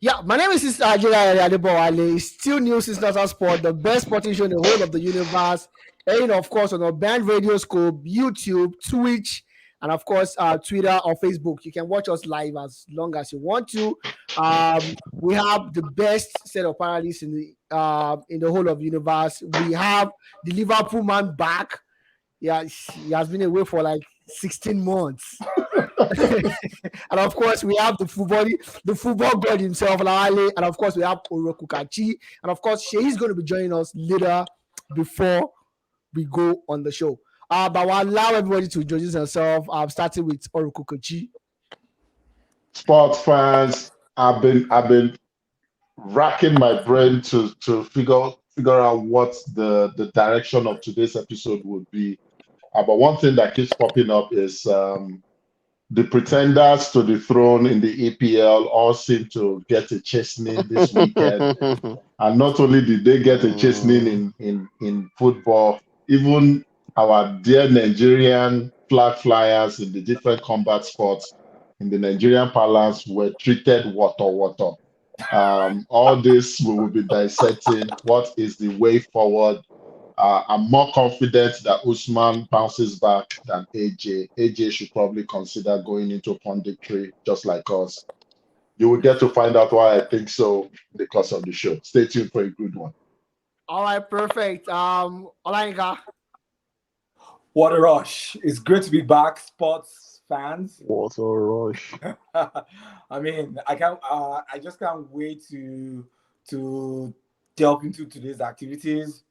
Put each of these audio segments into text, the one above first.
Yeah, my name is Sister Ajay Adebowale. Still new Sister Sport, the best sporting show in the whole of the universe. And of course, on our band radio scope, YouTube, Twitch, and of course, Twitter or Facebook. You can watch us live as long as you want to. We have the best set of parallels in the whole of the universe. We have the Liverpool man back. Yeah, he has been away for like 16 months. And of course, we have the football god himself, Lawale, and of course, we have Orokukachi, and of course, Shay is going to be joining us later before we go on the show. But we'll allow everybody to introduce themselves. Starting with Orokukachi. Sports fans, I've been racking my brain to figure out what the direction of today's episode would be. But one thing that keeps popping up is the pretenders to the throne in the EPL all seem to get a chastening this weekend. And not only did they get a chastening in football, even our dear Nigerian flag flyers in the different combat sports in the Nigerian parlance were treated water. All this we will be dissecting. What is the way forward? I'm more confident that Usman bounces back than AJ. AJ should probably consider going into punditry just like us. You will get to find out why I think so in the course of the show. Stay tuned for a good one. All right, perfect. Olainka. What a rush. It's great to be back, sports fans. What a rush. I mean, I just can't wait to delve into today's activities.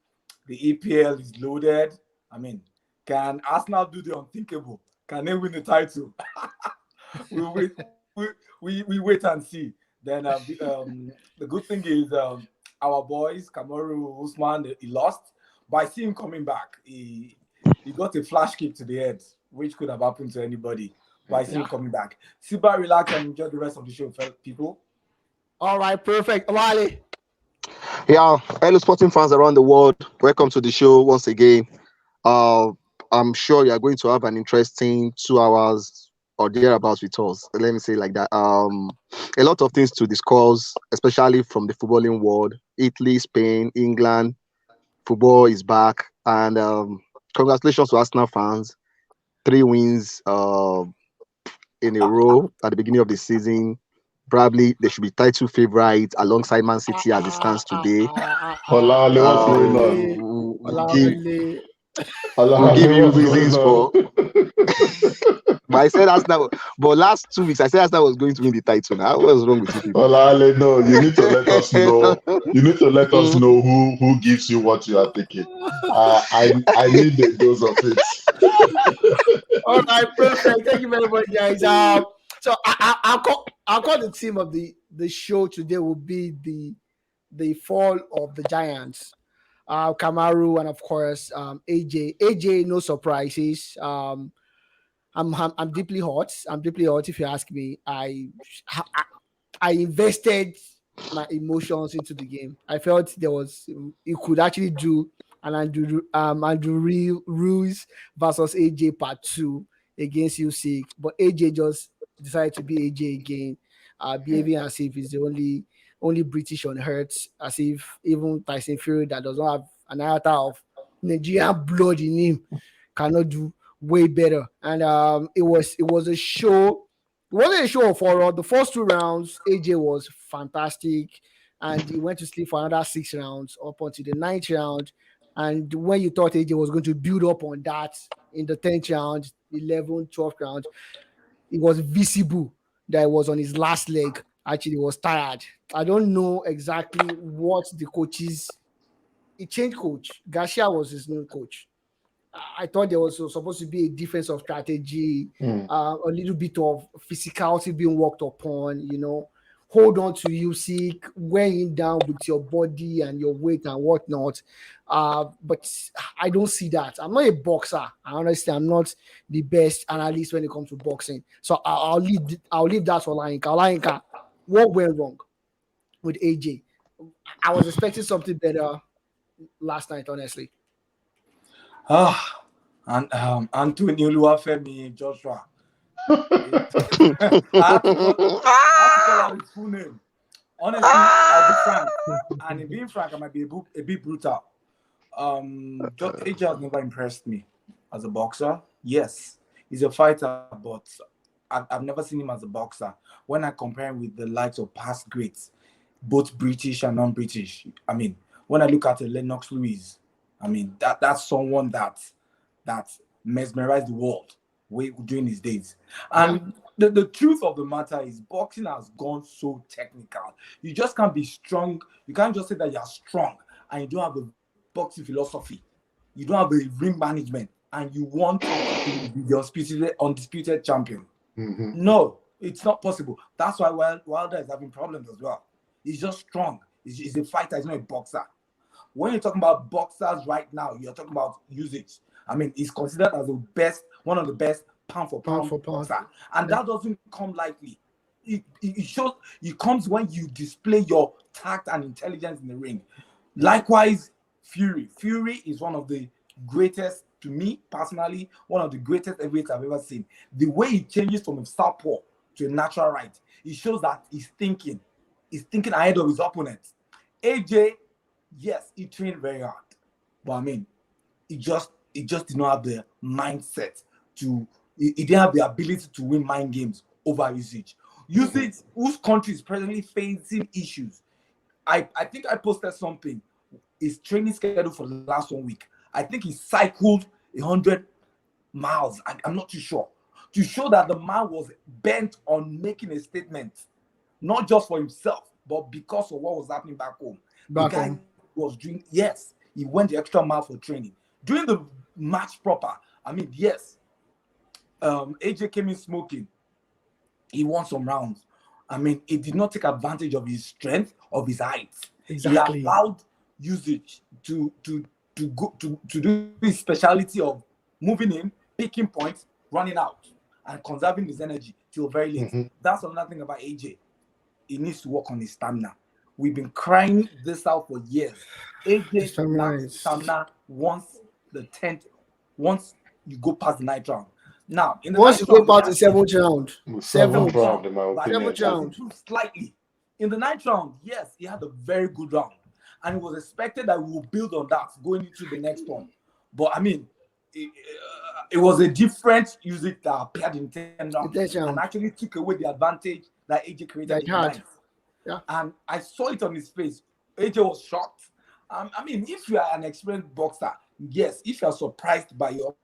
The EPL is loaded. I mean, can Arsenal do the unthinkable? Can they win the title? we wait and see. Then the good thing is our boys, Kamaru, Usman, he lost. But I see him coming back. He got a flash kick to the head, which could have happened to anybody. But I see him coming back. Sit back, relax, and enjoy the rest of the show, people. All right, perfect. Wale. Yeah, hello, sporting fans around the world. Welcome to the show once again. I'm sure you are going to have an interesting 2 hours or thereabouts with us. Let me say it like that. A lot of things to discuss, especially from the footballing world. Italy, Spain, England, football is back, and congratulations to Arsenal fans. 3 wins in a row at the beginning of the season. Probably they should be title favorites alongside Man City as it stands today. Olale, what's going on? We'll give you reasons for. But I said Arsenal. But last 2 weeks, I said Arsenal was going to win the title. Now, what's wrong with you people? Olale, no, you need to let us know. You need to let us know who gives you what you are taking. I need a dose of it. All right, perfect. Thank you very much, guys. So I'll call the theme of the show today will be the fall of the giants. Kamaru and of course AJ. AJ, no surprises. I'm deeply hot. I'm deeply hot. If you ask me, I invested my emotions into the game. I felt you could actually do an Andrew Ruiz versus AJ part 2 against UCL, but AJ just decided to be AJ again, behaving as if he's the only British on earth, as if even Tyson Fury that does not have an iota of Nigerian blood in him cannot do way better. And it was a show. It wasn't a show of horror. The first 2 rounds, AJ was fantastic, and he went to sleep for another 6 rounds up until the 9th round. And when you thought AJ was going to build up on that in the 10th round, 11th, 12th round, it was visible that it was on his last leg. Actually, he was tired. I don't know exactly what the coaches. He changed coach. Garcia was his new coach. I thought there was supposed to be a difference of strategy, a little bit of physicality being worked upon, hold on to you, seek weighing down with your body and your weight and whatnot. But I don't see that. I'm not a boxer. Honestly, I'm not the best analyst when it comes to boxing. So I'll leave that for Olainka. Olainka, what went wrong with AJ? I was expecting something better last night, honestly. And Antonio Luafemi Joshua. I have to call out his full name. Honestly, I'll be frank, and in being frank, I might be a bit brutal. AJ has never impressed me as a boxer. Yes, he's a fighter, but I've never seen him as a boxer. When I compare him with the likes of past greats, both British and non-British, I mean, when I look at Lennox Lewis, I mean that's someone that mesmerized the world during his days. And the truth of the matter is boxing has gone so technical. You just can't be strong. You can't just say that you're strong and you don't have a boxing philosophy. You don't have a ring management and you want to be the undisputed champion. No, it's not possible. That's why Wilder is having problems as well. He's just strong. He's a fighter. He's not a boxer. When you're talking about boxers right now, you're talking about usage. I mean, he's considered as one of the best pound for pound boxer, and that doesn't come lightly. It shows. It comes when you display your tact and intelligence in the ring. Likewise, Fury. Fury is one of the greatest, to me personally, one of the greatest heavyweights I've ever seen. The way he changes from a southpaw to a natural right, it shows that he's thinking ahead of his opponent. AJ, yes, he trained very hard, but I mean, he just did not have the mindset he didn't have the ability to win mind games over usage. Usage, whose country is presently facing issues. I think I posted something. His training schedule for the last 1 week. I think he cycled 100 miles. I'm not too sure. To show that the man was bent on making a statement, not just for himself, but because of what was happening back home. The guy was doing, yes, he went the extra mile for training. During the match proper, I mean, yes, AJ came in smoking. He won some rounds. I mean, he did not take advantage of his strength, of his height. Exactly. He allowed usage to do his speciality of moving in, picking points, running out, and conserving his energy till very late. That's another thing about AJ. He needs to work on his stamina. We've been crying this out for years. AJ lacks stamina once you go past the 9th round. Now, in the once you go past the 7th round, seventh round, in my opinion, 7th round, slightly. In the 9th round, yes, he had a very good round, and it was expected that we will build on that going into the next one. But I mean, it was a different usage that appeared in 10th round and actually took away the advantage that AJ created in the 9th. Yeah. And I saw it on his face. AJ was shocked. I mean, if you are an experienced boxer, yes, if you are surprised by your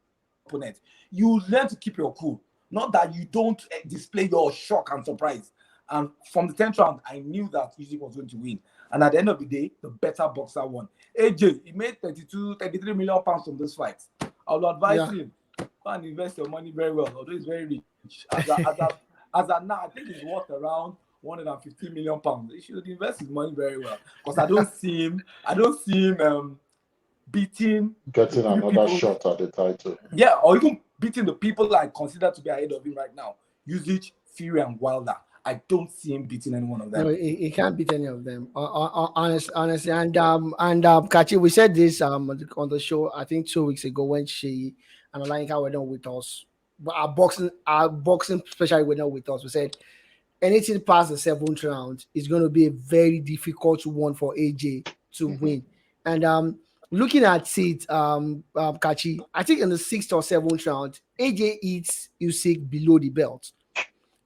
opponent, you learn to keep your cool. Not that you don't display your shock and surprise. And from the 10th round, I knew that Usyk was going to win. And at the end of the day, the better boxer won. AJ, he made 33 million pounds from this fight. I would advise him, go and invest your money very well, although he's very rich. As of now, I think he's worth around 150 million pounds. He should invest his money very well. Because I don't see him getting another shot at the title. Yeah, or even beating the people I consider to be ahead of him right now. Usage, Fury, and Wilder. I don't see him beating any one of them. No, he can't beat any of them. Honestly, and Kachi, we said this on the show I think 2 weeks ago when she and Alainka were not with us. But our boxing especially were not with us. We said anything past the 7th round is going to be a very difficult one for AJ to win. And looking at it, Kachi, I think in the 6th or 7th round, AJ eats Usyk below the belt,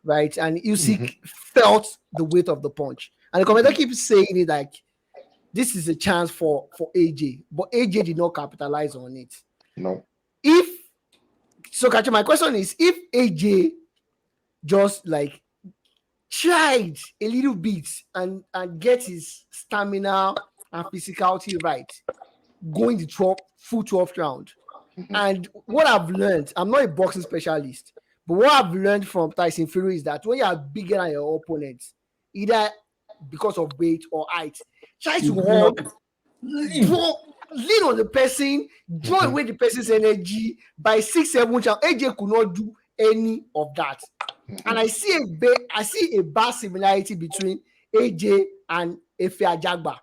right? And Usyk felt the weight of the punch. And the commentator keeps saying it like, this is a chance for AJ, but AJ did not capitalize on it. No. So, Kachi, my question is, if AJ just like tried a little bit and get his stamina and physicality right, going the full 12th round. And what I've learned, I'm not a boxing specialist, but what I've learned from Tyson Fury is that when you are bigger than your opponent, either because of weight or height, try to lean on the person, draw away the person's energy. By 6th, 7th round, AJ could not do any of that. And I see a bad similarity between AJ and Efe Ajagba.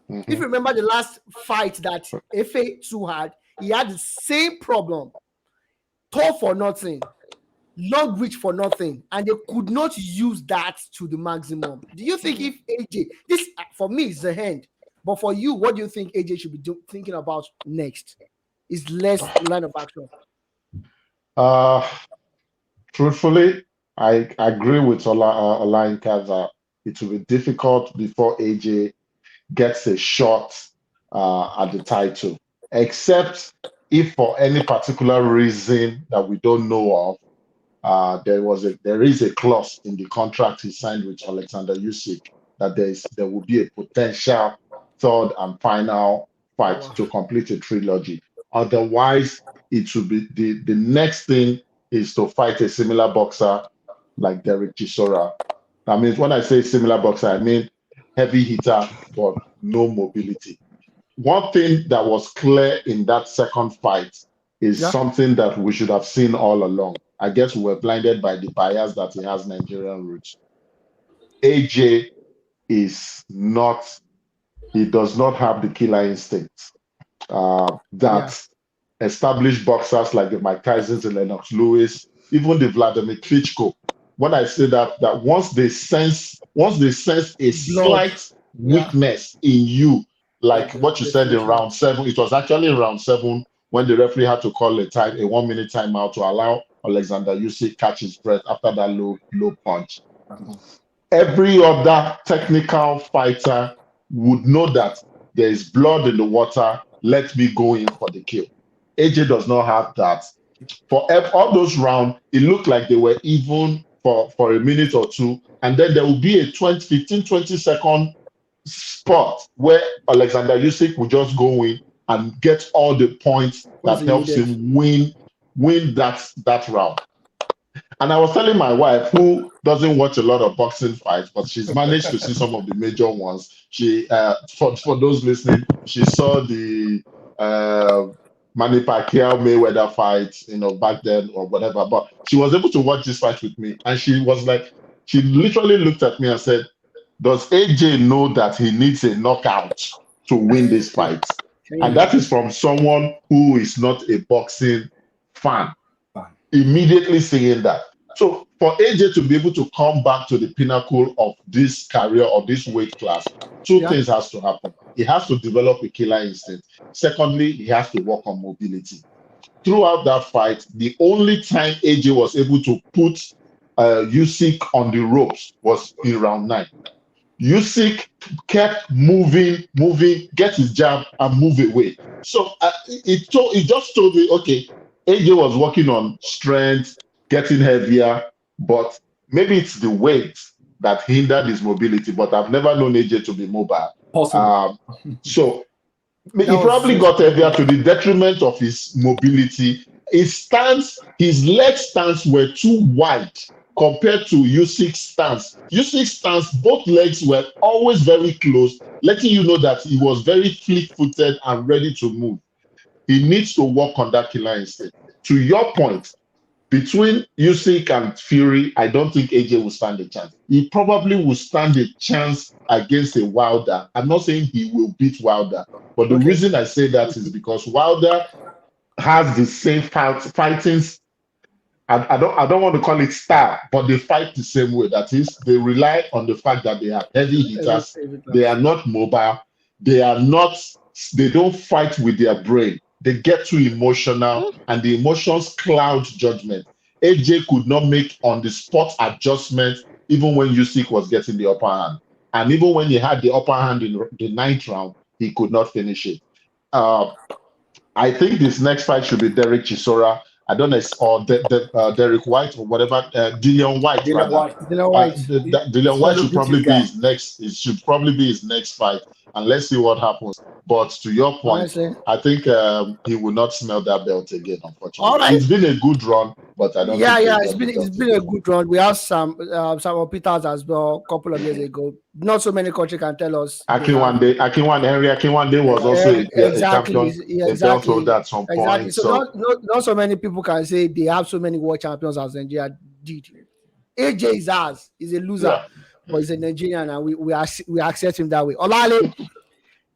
If you remember the last fight that Efe 2 had, he had the same problem. Tough or nothing. long reach for nothing, and they could not use that to the maximum. Do you think if AJ, this for me is the hand, but for you, what do you think AJ should be thinking about next? Is less line of action. Uh, Truthfully, I agree with Olayinka that it will be difficult before AJ gets a shot at the title, except if for any particular reason that we don't know of, there is a clause in the contract he signed with Alexander Usyk that there will be a potential third and final Oh, fight wow. to complete a trilogy. Otherwise, it should be the next thing is to fight a similar boxer like Derek Chisora. I mean, when I say similar boxer, I mean heavy hitter but no mobility. One thing that was clear in that second fight is Yeah, something that we should have seen all along. I guess we were blinded by the bias that he has Nigerian roots. AJ is not, he does not have the killer instinct yeah, that established boxers like the Mike Tysons and Lennox Lewis, even the Vladimir Klitschko. When I say that once they sense a blood. slight Yeah, weakness in you, like what you they said in finish you. round 7, it was actually in round 7 when the referee had to call a 1 minute timeout to allow Alexander Usyk catch his breath after that low punch. Every other technical fighter would know that there is blood in the water. Let me go in for the kill. AJ does not have that. For all those rounds, it looked like they were even for a minute or two. And then there will be a 20 second spot where Alexander Usyk will just go in and get all the points Once that he helps needed. him win that round. And I was telling my wife, who doesn't watch a lot of boxing fights, but she's managed to see some of the major ones. She, for those listening, she saw the Manny Pacquiao Mayweather fight, back then or whatever. But she was able to watch this fight with me, and she was like, she literally looked at me and said, "Does AJ know that he needs a knockout to win this fight?" Can you And that is imagine? from someone who is not a boxing fan Fine. immediately saying that. So for AJ to be able to come back to the pinnacle of this career or this weight class, two Yeah, things has to happen. He has to develop a killer instinct. Secondly, he has to work on mobility. Throughout that fight, the only time AJ was able to put Usyk on the ropes was in round 9. Usyk kept moving, get his jab and move away. So it just told me, okay, AJ was working on strength, getting heavier, but maybe it's the weight that hindered his mobility. But I've never known AJ to be mobile. Possible. Um, so that he was probably just got heavier to the detriment of his mobility. His leg stance were too wide compared to Usyk's stance. Usyk's stance, both legs were always very close, letting you know that he was very fleet-footed and ready to move. He needs to work on that killer instinct. To your point, between Usyk and Fury, I don't think AJ will stand a chance. He probably will stand a chance against a Wilder. I'm not saying he will beat Wilder, but the okay. reason I say that is because Wilder has the same fighting. I don't want to call it style, but they fight the same way. That is, they rely on the fact that they are heavy hitters. Every They class. are not mobile. They are not. They don't fight with their brain. They get too emotional, and the emotions cloud judgment. AJ could not make on the spot adjustments, even when Usyk was getting the upper hand, and even when he had the upper hand in the 9th round, he could not finish it. Uh, I think this next fight should be Derek Chisora. I don't know, or Derek White or whatever, Dillian White Dylan rather. White. Dylan White. Dillian White Fellow should British probably be guy. his next. It should probably be his next fight, and let's see what happens. But to your point, Honestly. I think he will not smell that belt again. All Unfortunately, right. it's been a good run, but I don't Yeah, think yeah, he'll it's get the been it's belt been a again. good run. We have some Peters as well a couple of years ago. Not so many countries can tell us they have. Henry Akinwande was also a Exactly, champion, yeah, a belt holder exactly, at some exactly. point. So So not so many people can say they have so many world champions as Nigeria did. AJ is ours. He's a loser, yeah, but he's a Nigerian, and we accept him that way. Olale,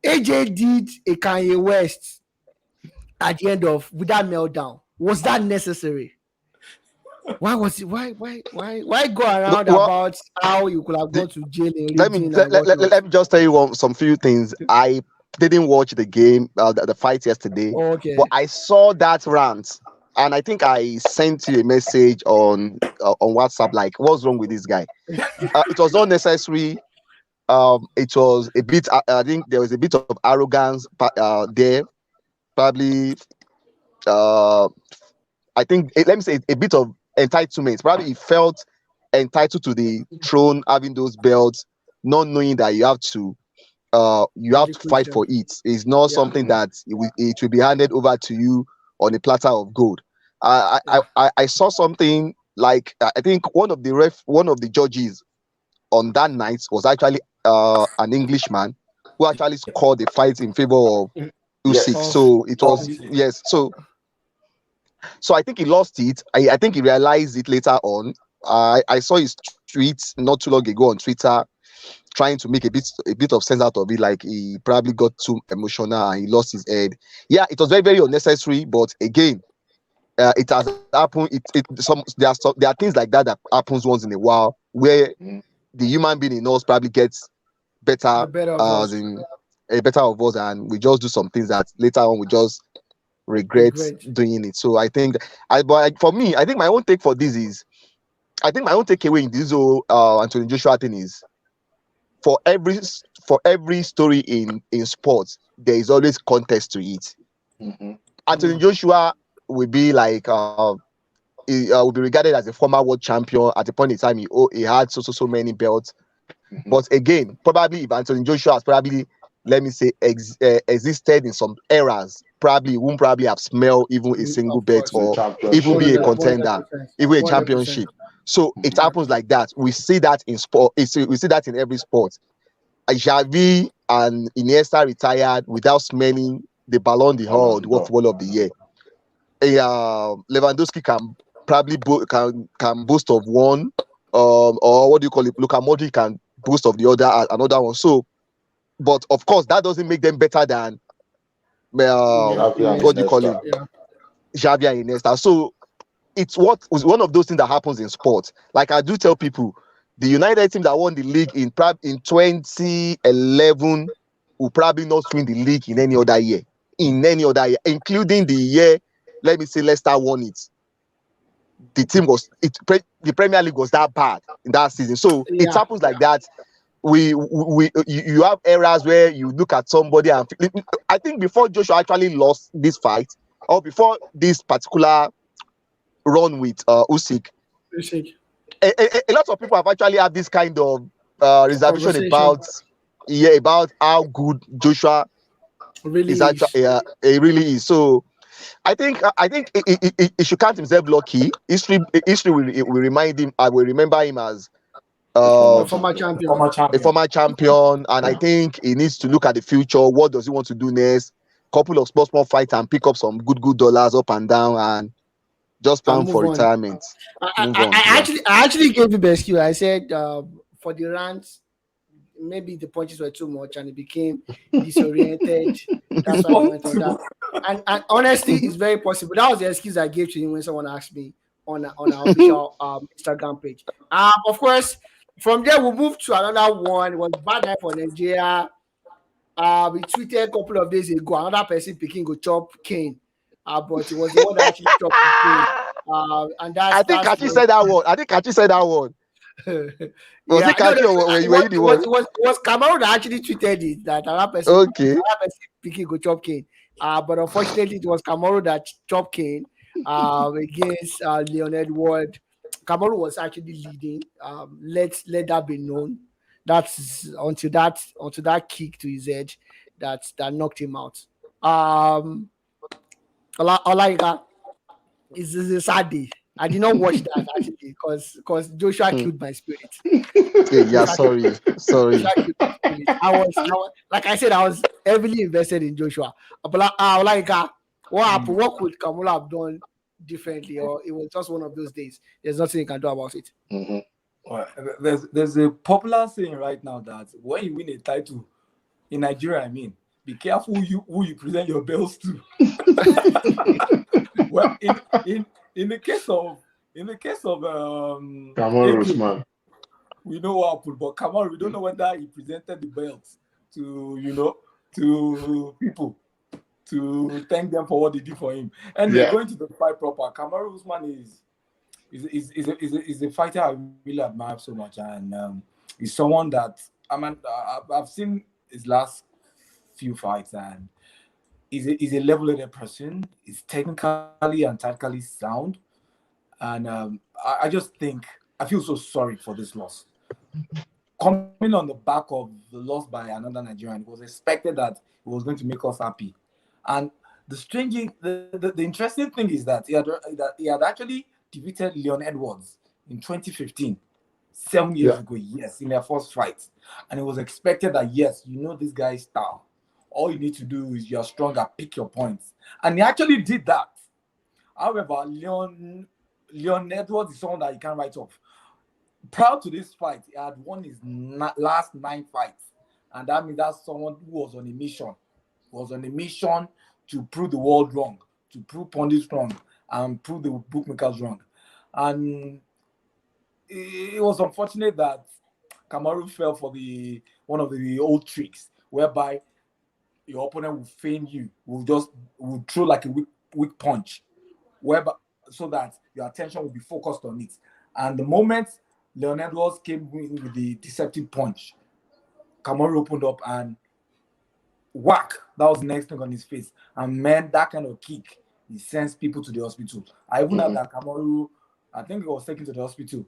AJ did a Kanye West at the end of with that meltdown. Was that necessary? Why was it? Why go No, around well, about how you could have the, gone to jail in let me reading and whatnot? let me just tell you some few things. I didn't watch the game, the fight yesterday, but Okay. I saw that rant, and I think I sent you a message on WhatsApp. Like, what's wrong with this guy? It was unnecessary. It was a bit. I think there was a bit of arrogance there. Probably. Uh, I think let me say a bit of entitlement. Probably he felt entitled to the throne, having those belts, not knowing that you have to Execute fight them. for it. It's not Yeah. something that it will be handed over to you on a platter of gold. I saw something like I think one of the judges on that night was actually an Englishman who actually scored the fight in favor of Usyk. Yes. Of So it Oh, was music. yes. So I think he lost it. I think he realized it later on. I saw his tweets not too long ago on Twitter, trying to make a bit of sense out of it. Like he probably got too emotional and he lost his head. Yeah, it was very very unnecessary. But again, it has happened. There are things like that that happens once in a while where Mhm. the human being in us probably gets better the better of as us. in a better of us, and we just do some things that later on we just regret Regret. doing it. So I think for me, I think my own take for this is I think my own takeaway in this whole Anthony Joshua thing is for every story in sports, there is always context to it. Mhm. Anthony Mm. Joshua will be like he will be regarded as a former world champion. At a point in time, he had so many belts. Mhm. But again, probably if Anthony Joshua has probably, let me say, existed in some eras, probably he won't probably have smelled even a single Of bet course. The or even championship. be a 100, Yeah. 100%. contender, even a 100%. championship. So it Mhm. Yeah. happens like that. We see that in sport. We see that in every sport. Xavi and Iniesta retired without smelling the Ballon d'Or, Ballon the d'Or. Football of the Year. Lewandowski can probably can boast of one, or what do you call it? Luka Modric can boast of the other another one. So, but of course, that doesn't make them better than Xavi and what do you call Iniesta. him, Iniesta. Yeah. Xavi and Iniesta. So it's what was one of those things that happens in sport. Like I do tell people, the United team that won the league in 2011 will probably not win the league in any other year, including the year. Let me say Leicester won it. The Premier League was that bad in that season. So it Yeah. happens like that. You have eras where you look at somebody and I think before Joshua actually lost this fight or before this particular run with Usyk, Basic a lot of people have actually had this kind of reservation conversation about how good Joshua is really is. actually. It really is. So I think he should count himself lucky. History will remind him. I will remember him as The A former um, former champion. champion. Former a champion. former champion, and I Yeah. think he needs to look at the future. What does he want to do next? Couple of small fights and pick up some good dollars up and down, and just And plan move for on. retirement. Move on. Yeah. I actually gave him the excuse. I said for the rants, maybe the punches were too much and he became disoriented. That's why he went on that. Responsible. And honestly, Mhm. it's very possible. That was the excuse I gave to him when someone asked me on our official Instagram page. Of course, from there we'll move to another one. It was bad night for Nigeria. We tweeted a couple of days ago. Another person picking go chop Kane. But it was the one that actually chopped the Kane. And I think that's Kachi said that one. I think Kachi said that one. Was yeah, it no, no, Kachi or it were was you the it was one? it was it was Kamaru that actually tweeted it that Okay. another person picking go chop Kane. But unfortunately, it was Kamaru that chopped Kane against Leonard Ward. Kamaru was actually leading. Let that be known. That's until that kick to his head that knocked him out. Olaika, it's a sad day. I did not watch that actually because Joshua Hmm. killed my spirit. Yeah, Joshua killed sorry. Joshua Sorry. killed my spirit. I was like I said, I was heavily invested in Joshua. But like, what happened? What could Kamula have done differently? Or it was just one of those days. There's nothing you can do about it. Mhm. Well, there's a popular saying right now that when you win a title in Nigeria, I mean, be careful who you present your belts to. Well, in the case of In the case of Kamaru AJ, Usman. we know what happened, but Kamaru, we don't know whether he presented the belt to to people to thank them for what they did for him. Anyway, Yeah, going to the fight proper, Kamaru Usman is a fighter I really admire so much, and he's someone that I've seen his last few fights, and he's a level-headed person. He's technically and tactically sound, and I just think I feel so sorry for this loss. Coming on the back of the loss by another Nigerian, it was expected that it was going to make us happy. And the interesting thing is that he had actually defeated Leon Edwards in 2015, 7 years yeah. ago, yes, in their first fight. And it was expected that, yes, you know this guy's style. All you need to do is you're stronger, pick your points. And he actually did that. However, Leon Edwards is someone that you can't write off. Prior to this fight, he had won his last 9 fights. And that means that's someone who was on a mission. Was on a mission to prove the world wrong, to prove pundits wrong, and prove the bookmakers wrong. And it was unfortunate that Kamaru fell for one of the old tricks, whereby your opponent will feign you, will throw like a weak punch, whereby so that your attention will be focused on it. And the moment Leon Edwards came in with the deceptive punch, Kamaru opened up and whack, that was the next thing on his face. And man, that kind of kick, he sends people to the hospital. I even have that Kamaru, I think he was taken to the hospital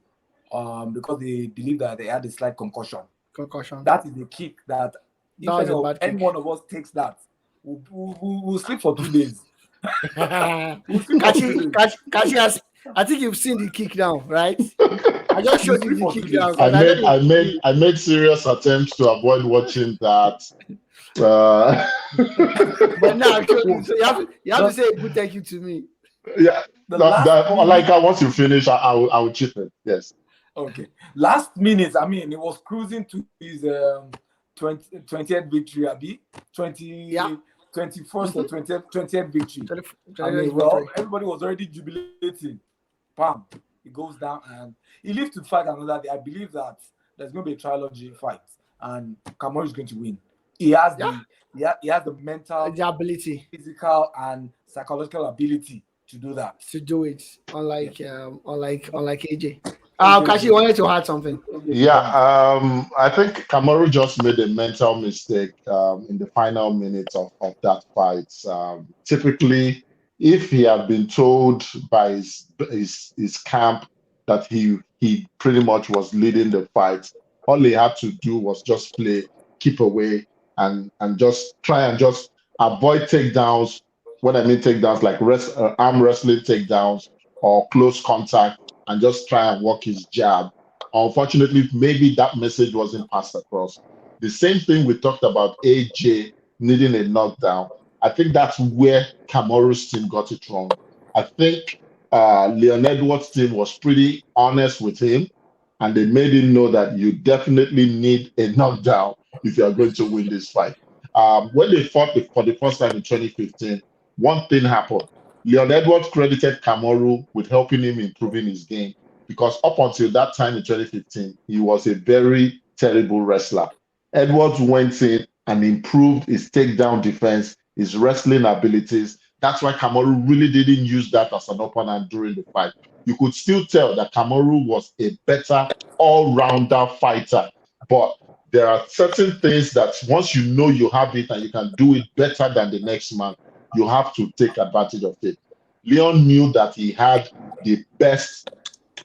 because they believe that they had a slight concussion. That is the kick that if any one of us takes that, we'll sleep for 2 days. Kachi, I think you've seen the kick now, right? I just showed you the kick now. I made serious attempts to avoid watching that. But now I showed you, so you have to say a good thank you to me. Yeah, once you finish, I will chip it. Yes. Okay. Last minute, I mean, he was cruising to his 20th victory, Abi. 21st or 20th victory. I mean, well, everybody was already jubilating. Bam, he goes down and he lives to fight another day. I believe that there's going to be a trilogy fight and Kamaru is going to win. He has the mental, the ability, physical, and psychological ability to do that. To do it, unlike AJ. Kashi wanted to add something. Yeah, I think Kamaru just made a mental mistake in the final minutes of that fight. Typically, if he had been told by his camp that he pretty much was leading the fight, all he had to do was just play, keep away, and just try and just avoid takedowns. When I mean takedowns, like arm wrestling takedowns or close contact, and just try and work his jab. Unfortunately, maybe that message wasn't passed across. The same thing we talked about AJ needing a knockdown. I think that's where Kamaru's team got it wrong. I think Leon Edwards' team was pretty honest with him, and they made him know that you definitely need a knockdown if you are going to win this fight. When they fought for the first time in 2015, one thing happened. Leon Edwards credited Kamaru with helping him improving his game because up until that time in 2015, he was a very terrible wrestler. Edwards went in and improved his takedown defense, his wrestling abilities. That's why Kamaru really didn't use that as an opponent during the fight. You could still tell that Kamaru was a better all-rounder fighter, but there are certain things that once you know you have it and you can do it better than the next man, you have to take advantage of it. Leon knew that he had the best,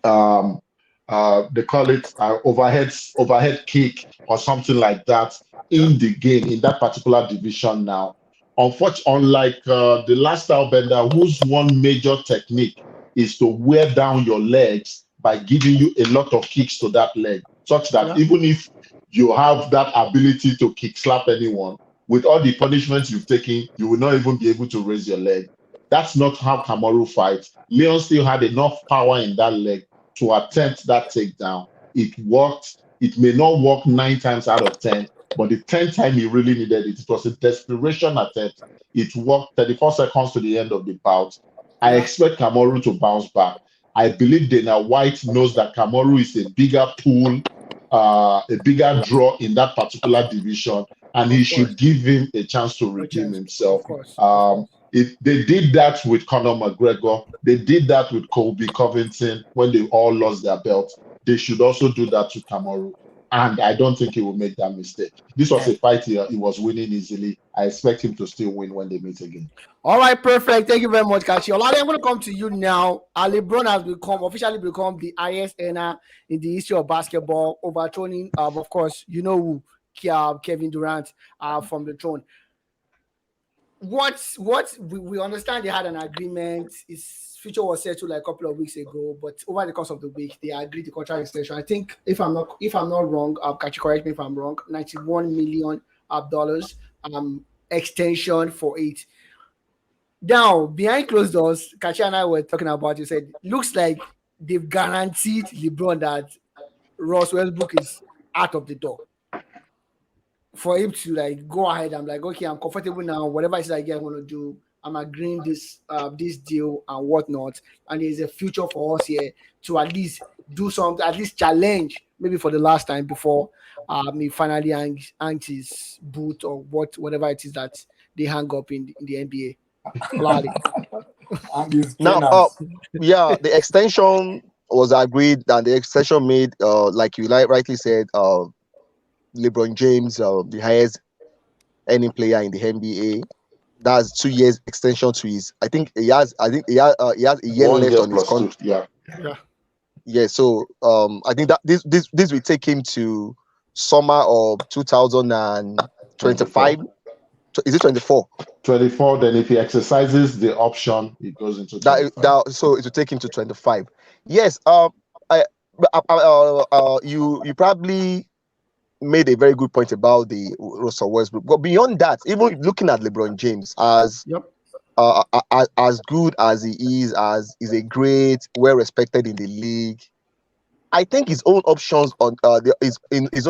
they call it overhead kick or something like that in the game, in that particular division now. Unfortunately, unlike the last style bender, whose one major technique is to wear down your legs by giving you a lot of kicks to that leg, such that even if you have that ability to kick slap anyone, with all the punishments you've taken, you will not even be able to raise your leg. That's not how Kamaru fights. Leon still had enough power in that leg to attempt that takedown. It worked. It may not work 9 times out of 10, but the 10th time he really needed it, it was a desperation attempt. It worked 34 seconds to the end of the bout. I expect Kamaru to bounce back. I believe Dana White knows that Kamaru is a bigger pool, a bigger draw in that particular division, and he Of course. should give him a chance to A redeem chance. himself. Of course. Of course. If they did that with Conor McGregor, they did that with Colby Covington when they all lost their belts. They should also do that to Kamaru. And I don't think he will make that mistake. This was a fight he was winning easily. I expect him to still win when they meet again. All right, perfect. Thank you very much, Kachi. Olade, I'm going to come to you now. LeBron has officially become the highest earner in the history of basketball, overthrowing, of course, you know who, Kevin Durant, from the throne. What we understand they had an agreement. His future was settled like a couple of weeks ago, but over the course of the week, they agreed the contract extension. I think if I'm not wrong, Kachi, correct me if I'm wrong. $91 million dollars extension for it. Now, behind closed doors, Kachi and I were talking about it. Said, looks like they've guaranteed LeBron that Ross Westbrook is out of the door. For him to like go ahead, I'm like, okay, I'm comfortable now. Whatever it is I want to do, I'm agreeing this deal and whatnot. And there's a future for us here to at least do something, at least challenge, maybe for the last time before he finally hangs his boot or whatever it is that they hang up in the NBA. Now, the extension was agreed and the extension made, like you rightly said, LeBron James, the highest earning player in the NBA. That's 2 years extension to his. I think he has a year 1 left year on his plus two. contract. Yeah. So I think that this will take him to summer of 2025. Is it 24? 24. Then if he exercises the option, it goes into 25. So it will take him to 25. Yes. You probably made a very good point about the Russell Westbrook. But beyond that, even looking at LeBron James as good as he is, as is a great, well respected in the league, I think his own options on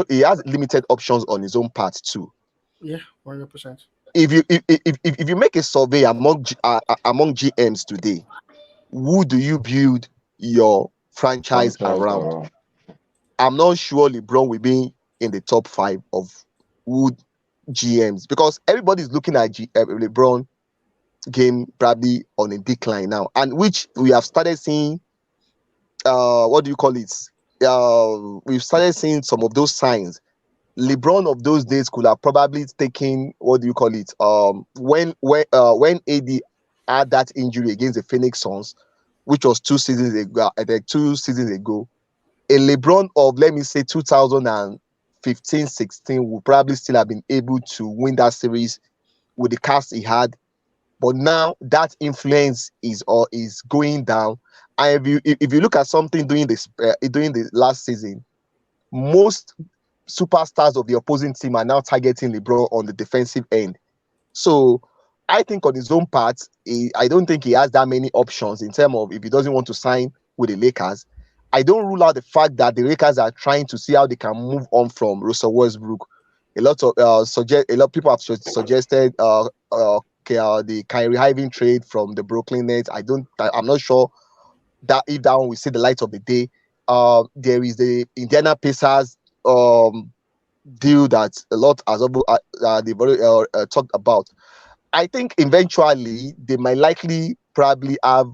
he has limited options on his own part too. Yeah, 100%. If you make a survey among GMs today, who do you build your franchise around? I'm not sure LeBron will be in the top 5 of wood GMs because everybody's looking at LeBron game probably on a decline now, and which we have started seeing. What do you call it? We've started seeing some of those signs. LeBron of those days could have probably taken, what do you call it? When AD had that injury against the Phoenix Suns, which was 2 seasons ago, a LeBron of, let me say, 2015-16 would probably still have been able to win that series with the cast he had. But now that influence is going down. And if you look at something during the last season, most superstars of the opposing team are now targeting LeBron on the defensive end. So I think on his own part, I don't think he has that many options in terms of if he doesn't want to sign with the Lakers. I don't rule out the fact that the Lakers are trying to see how they can move on from Russell Westbrook. A lot of people have suggested the Kyrie Irving trade from the Brooklyn Nets. I'm not sure that if that one will see the light of the day. There is the Indiana Pacers deal that a lot as they've already talked about. I think eventually they will probably have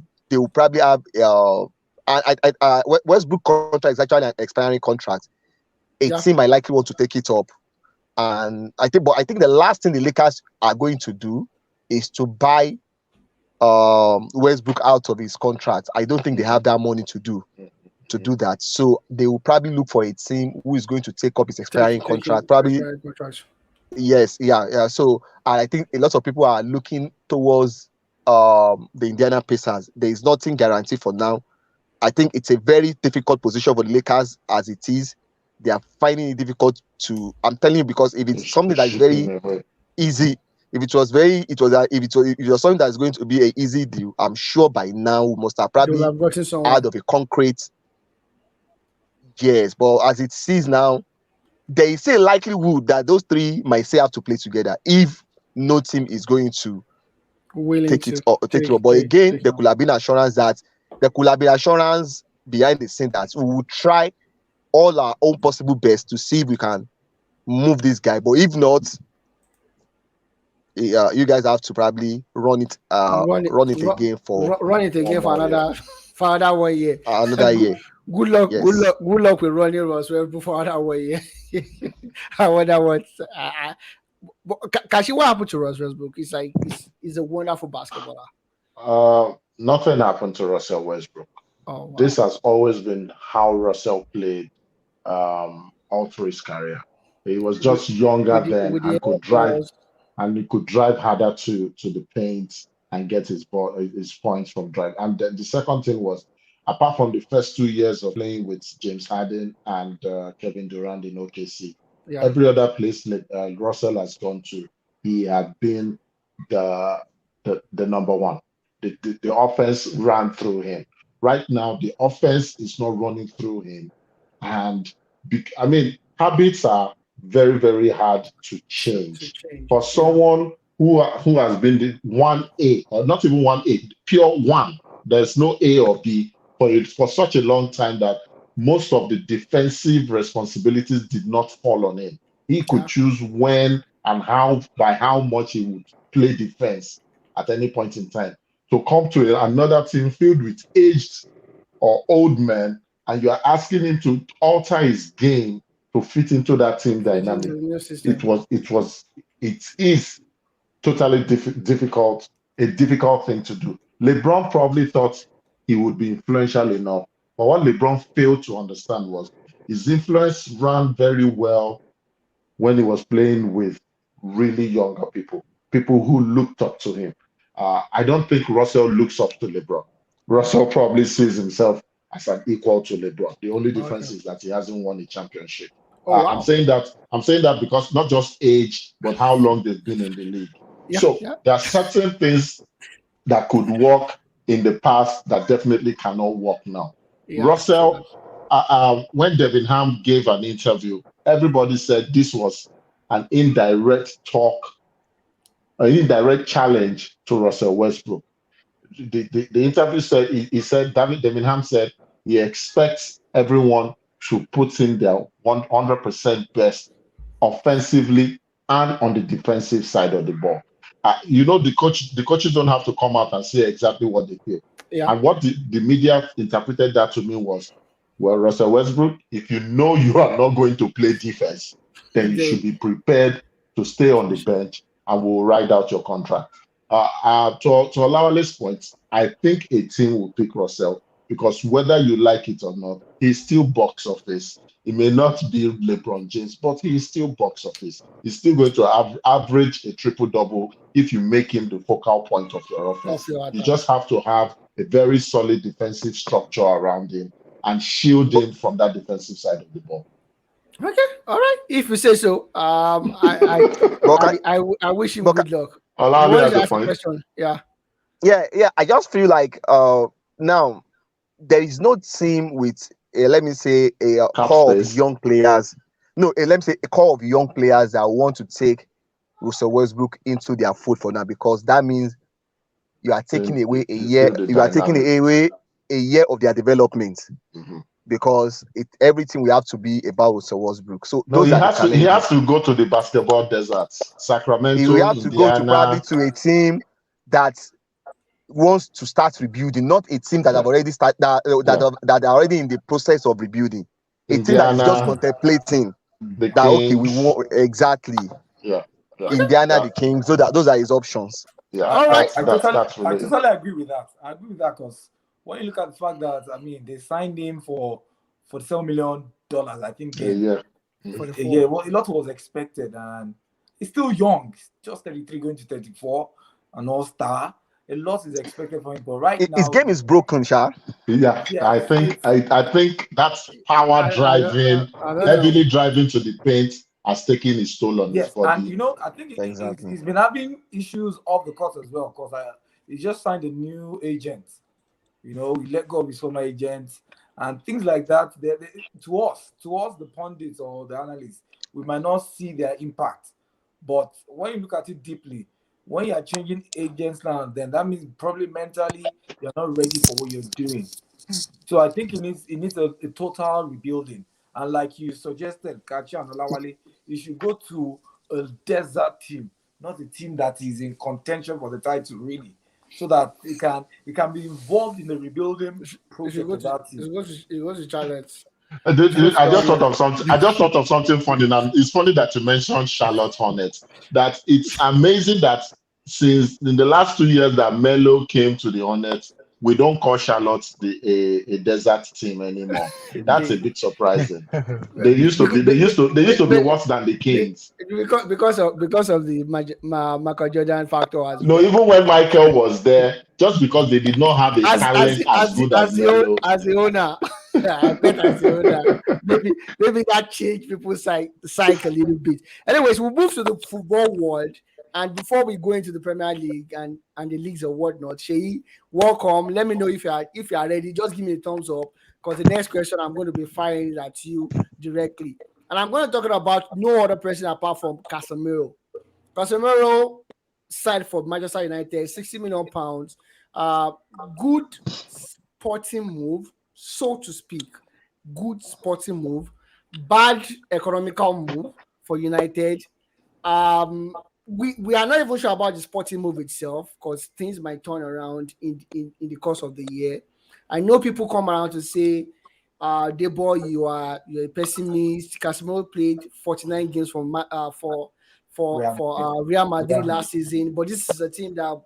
Westbrook contract is actually an expiring contract. A team might likely want to take it up, and I think the last thing the Lakers are going to do is to buy Westbrook out of his contract. I don't think they have that money to do that. So they will probably look for a team who is going to take up his expiring contract. Probably. Yes, yeah. So I think a lot of people are looking towards the Indiana Pacers. There is nothing guaranteed for now. I think it's a very difficult position for the Lakers as it is. They are finding it difficult to. I'm telling you, because if it's something that is very easy, if it was something that's going to be an easy deal, I'm sure by now we must have probably out of a concrete. Yes, but as it is now, there is a likelihood that those three might say have to play together if no team is going to take it up. But again, there could have been assurance that there could be assurance behind the scene that we will try all our own possible best to see if we can move this guy. But if not, you guys have to probably Run it, run it again for run it One again for more year. another for another 1 year. another good, year. good luck, Yes. good luck with running Ross Westbrook for another 1 year. I wonder what. But Kashi, what happened to Ross Westbrook? It's like he's a wonderful basketballer. Nothing happened to Russell Westbrook. Oh wow. This has always been how Russell played all through his career. He was With, just younger then with the and air could drive balls. and he could drive harder to the paint and get his points from drive. And then the second thing was, apart from the first 2 years of playing with James Harden and Kevin Durant in OKC, Yeah, every other place that Russell has gone to, he had been the the number one. The offense ran through him. Right now, the offense is not running through him, and I mean, habits are very, very hard to to change. change. For Yeah, someone who has been the 1A, or not even 1A, pure one, there's no A or B for such a long time that most of the defensive responsibilities did not fall on him. He could yeah, choose when and how much he would play defense at any point in time. To come to another team filled with aged or old men, and you are asking him to alter his game to fit into that team fit into dynamic. the new It system. was it was it is totally difficult, a difficult thing to do. LeBron probably thought he would be influential enough, but what LeBron failed to understand was his influence ran very well when he was playing with really younger people who looked up to him. I don't think Russell looks up to LeBron. Russell probably sees himself as an equal to LeBron. The only Okay. difference is that he hasn't won a championship. Oh I'm wow. saying that because not just age, but how long they've been in the league. Yeah, So yeah, there are certain things that could work in the past that definitely cannot work now. yeah. True that. Russell, when Devin Ham gave an interview, everybody said this was an indirect talk, an indirect challenge to Russell Westbrook. The interview said he said Devin Ham said he expects everyone to put in their 100% best offensively and on the defensive side of the ball. The coaches don't have to come out and say exactly what they feel. Yeah. And what the media interpreted that to me was, well, Russell Westbrook, if you know you are not going to play defense, then you They, should be prepared to stay on the bench and we'll ride out your contract. To Olawale's point, I think a team will pick Russell because whether you like it or not, he's still box office. He may not be LeBron James, but he is still box office. He's still going to average a triple double if you make him the focal point of your off offense. your You attack. just have to have a very solid defensive structure around him and shield him from that defensive side of the ball. Okay, all right. If you say so, I, But can, I wish him but good luck. You Olawale wanted has to a ask a point. question? Yeah, yeah. I just feel like now there is no team with let me say a Cap core of space. young players. No, let me say a core of young players that want to take Russell Westbrook into their fold for now, because that means you are taking away a You year. feel the You are taking dynamic. away a year of their development, Mhm. because everything will have to be about Russell Westbrook. So No, those are the he has challenges. to go to the basketball deserts. He will Sacramento, have to go to probably Indiana. to a team that wants to start rebuilding, not a team that Yeah, have already started yeah. that are already in the process of rebuilding. A team that is just Indiana, contemplating the that okay, we Kings. want exactly Yeah, yeah. Indiana, That the Kings. So that those are his options. yeah, all right. that's I really totally agree with that. I agree with that because when you look at the fact that they signed him for $47 million, I think yeah, yeah. for Mhm. the yeah, fall. well, a lot was expected, and he's still young, he's just 33 going to 34, an all-star. A lot is expected from him, but right His now, game is broken, Sha. Yeah, yes, it's I think that's power driving, I don't know. heavily driving to the paint has taken its toll on his yes, and body. I think Exactly. he's been having issues off the court as well because he just signed a new agent. He let go of his former agent and things like that. To us, the pundits or the analysts, we might not see their impact. But when you look at it deeply, when you are changing agents now, then that means probably mentally you're not ready for what you're doing. So I think it needs a total rebuilding. And like you suggested, Kachi and Olawale, you should go to a desert team, not a team that is in contention for the title, really, so that it can be involved in the rebuilding If you process go of to, that team. you go to Charlotte. If you go to I just thought Charlotte, of something. I just thought of something funny. And it's funny that you mentioned Charlotte Hornets. That it's amazing that since in the last 2 years that Melo came to the Hornets, we don't call Charlotte a desert team anymore. That's a bit surprising. They used to be worse than the Kings. because of the Michael Jordan factor as No, well. even when Michael was there, just because they did not have a as as talent the- as as the good as as the own- Melo. as the owner, I bet as the owner, maybe that changed people's psyche a little bit. Anyways, we'll move to the football world, and before we go into the Premier League and the leagues or whatnot, Sheyi, welcome. Let me know if you are ready. Just give me a thumbs up because the next question I'm going to be firing at you directly, and I'm going to talk about no other person apart from Casemiro. Casemiro signed for Manchester United, £60 million. Uh, Good sporting move, so to speak. Good sporting move, bad economical move for United. We are not even sure about the sporting move itself because things might turn around in the course of the year. I know people come around to say, Debo, you're a pessimist. Casemiro played 49 games Real Madrid. Real Madrid Yeah. last season, but this is a team that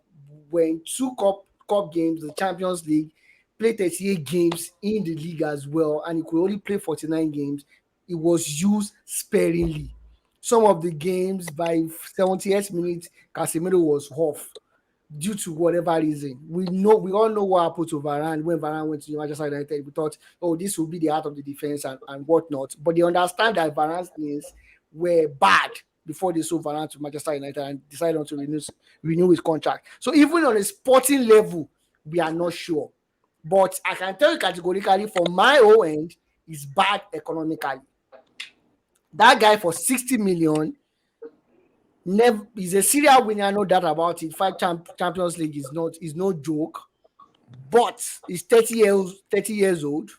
when two cup games, the Champions League, played 38 games in the league as well, and he could only play 49 games. It was used sparingly. Some of the games by 78th minute, Casemiro was off due to whatever reason. We all know what happened to Varane when Varane went to Manchester United. We thought, oh, this will be the heart of the defense and whatnot. But they understand that Varane's things were bad before they sold Varane to Manchester United and decided not to renew his contract. So even on a sporting level, we are not sure. But I can tell you categorically, from my own end, it's bad economically. That guy for 60 million never is a serial winner, no doubt about it. Champions League is no joke, but he's 30 years old.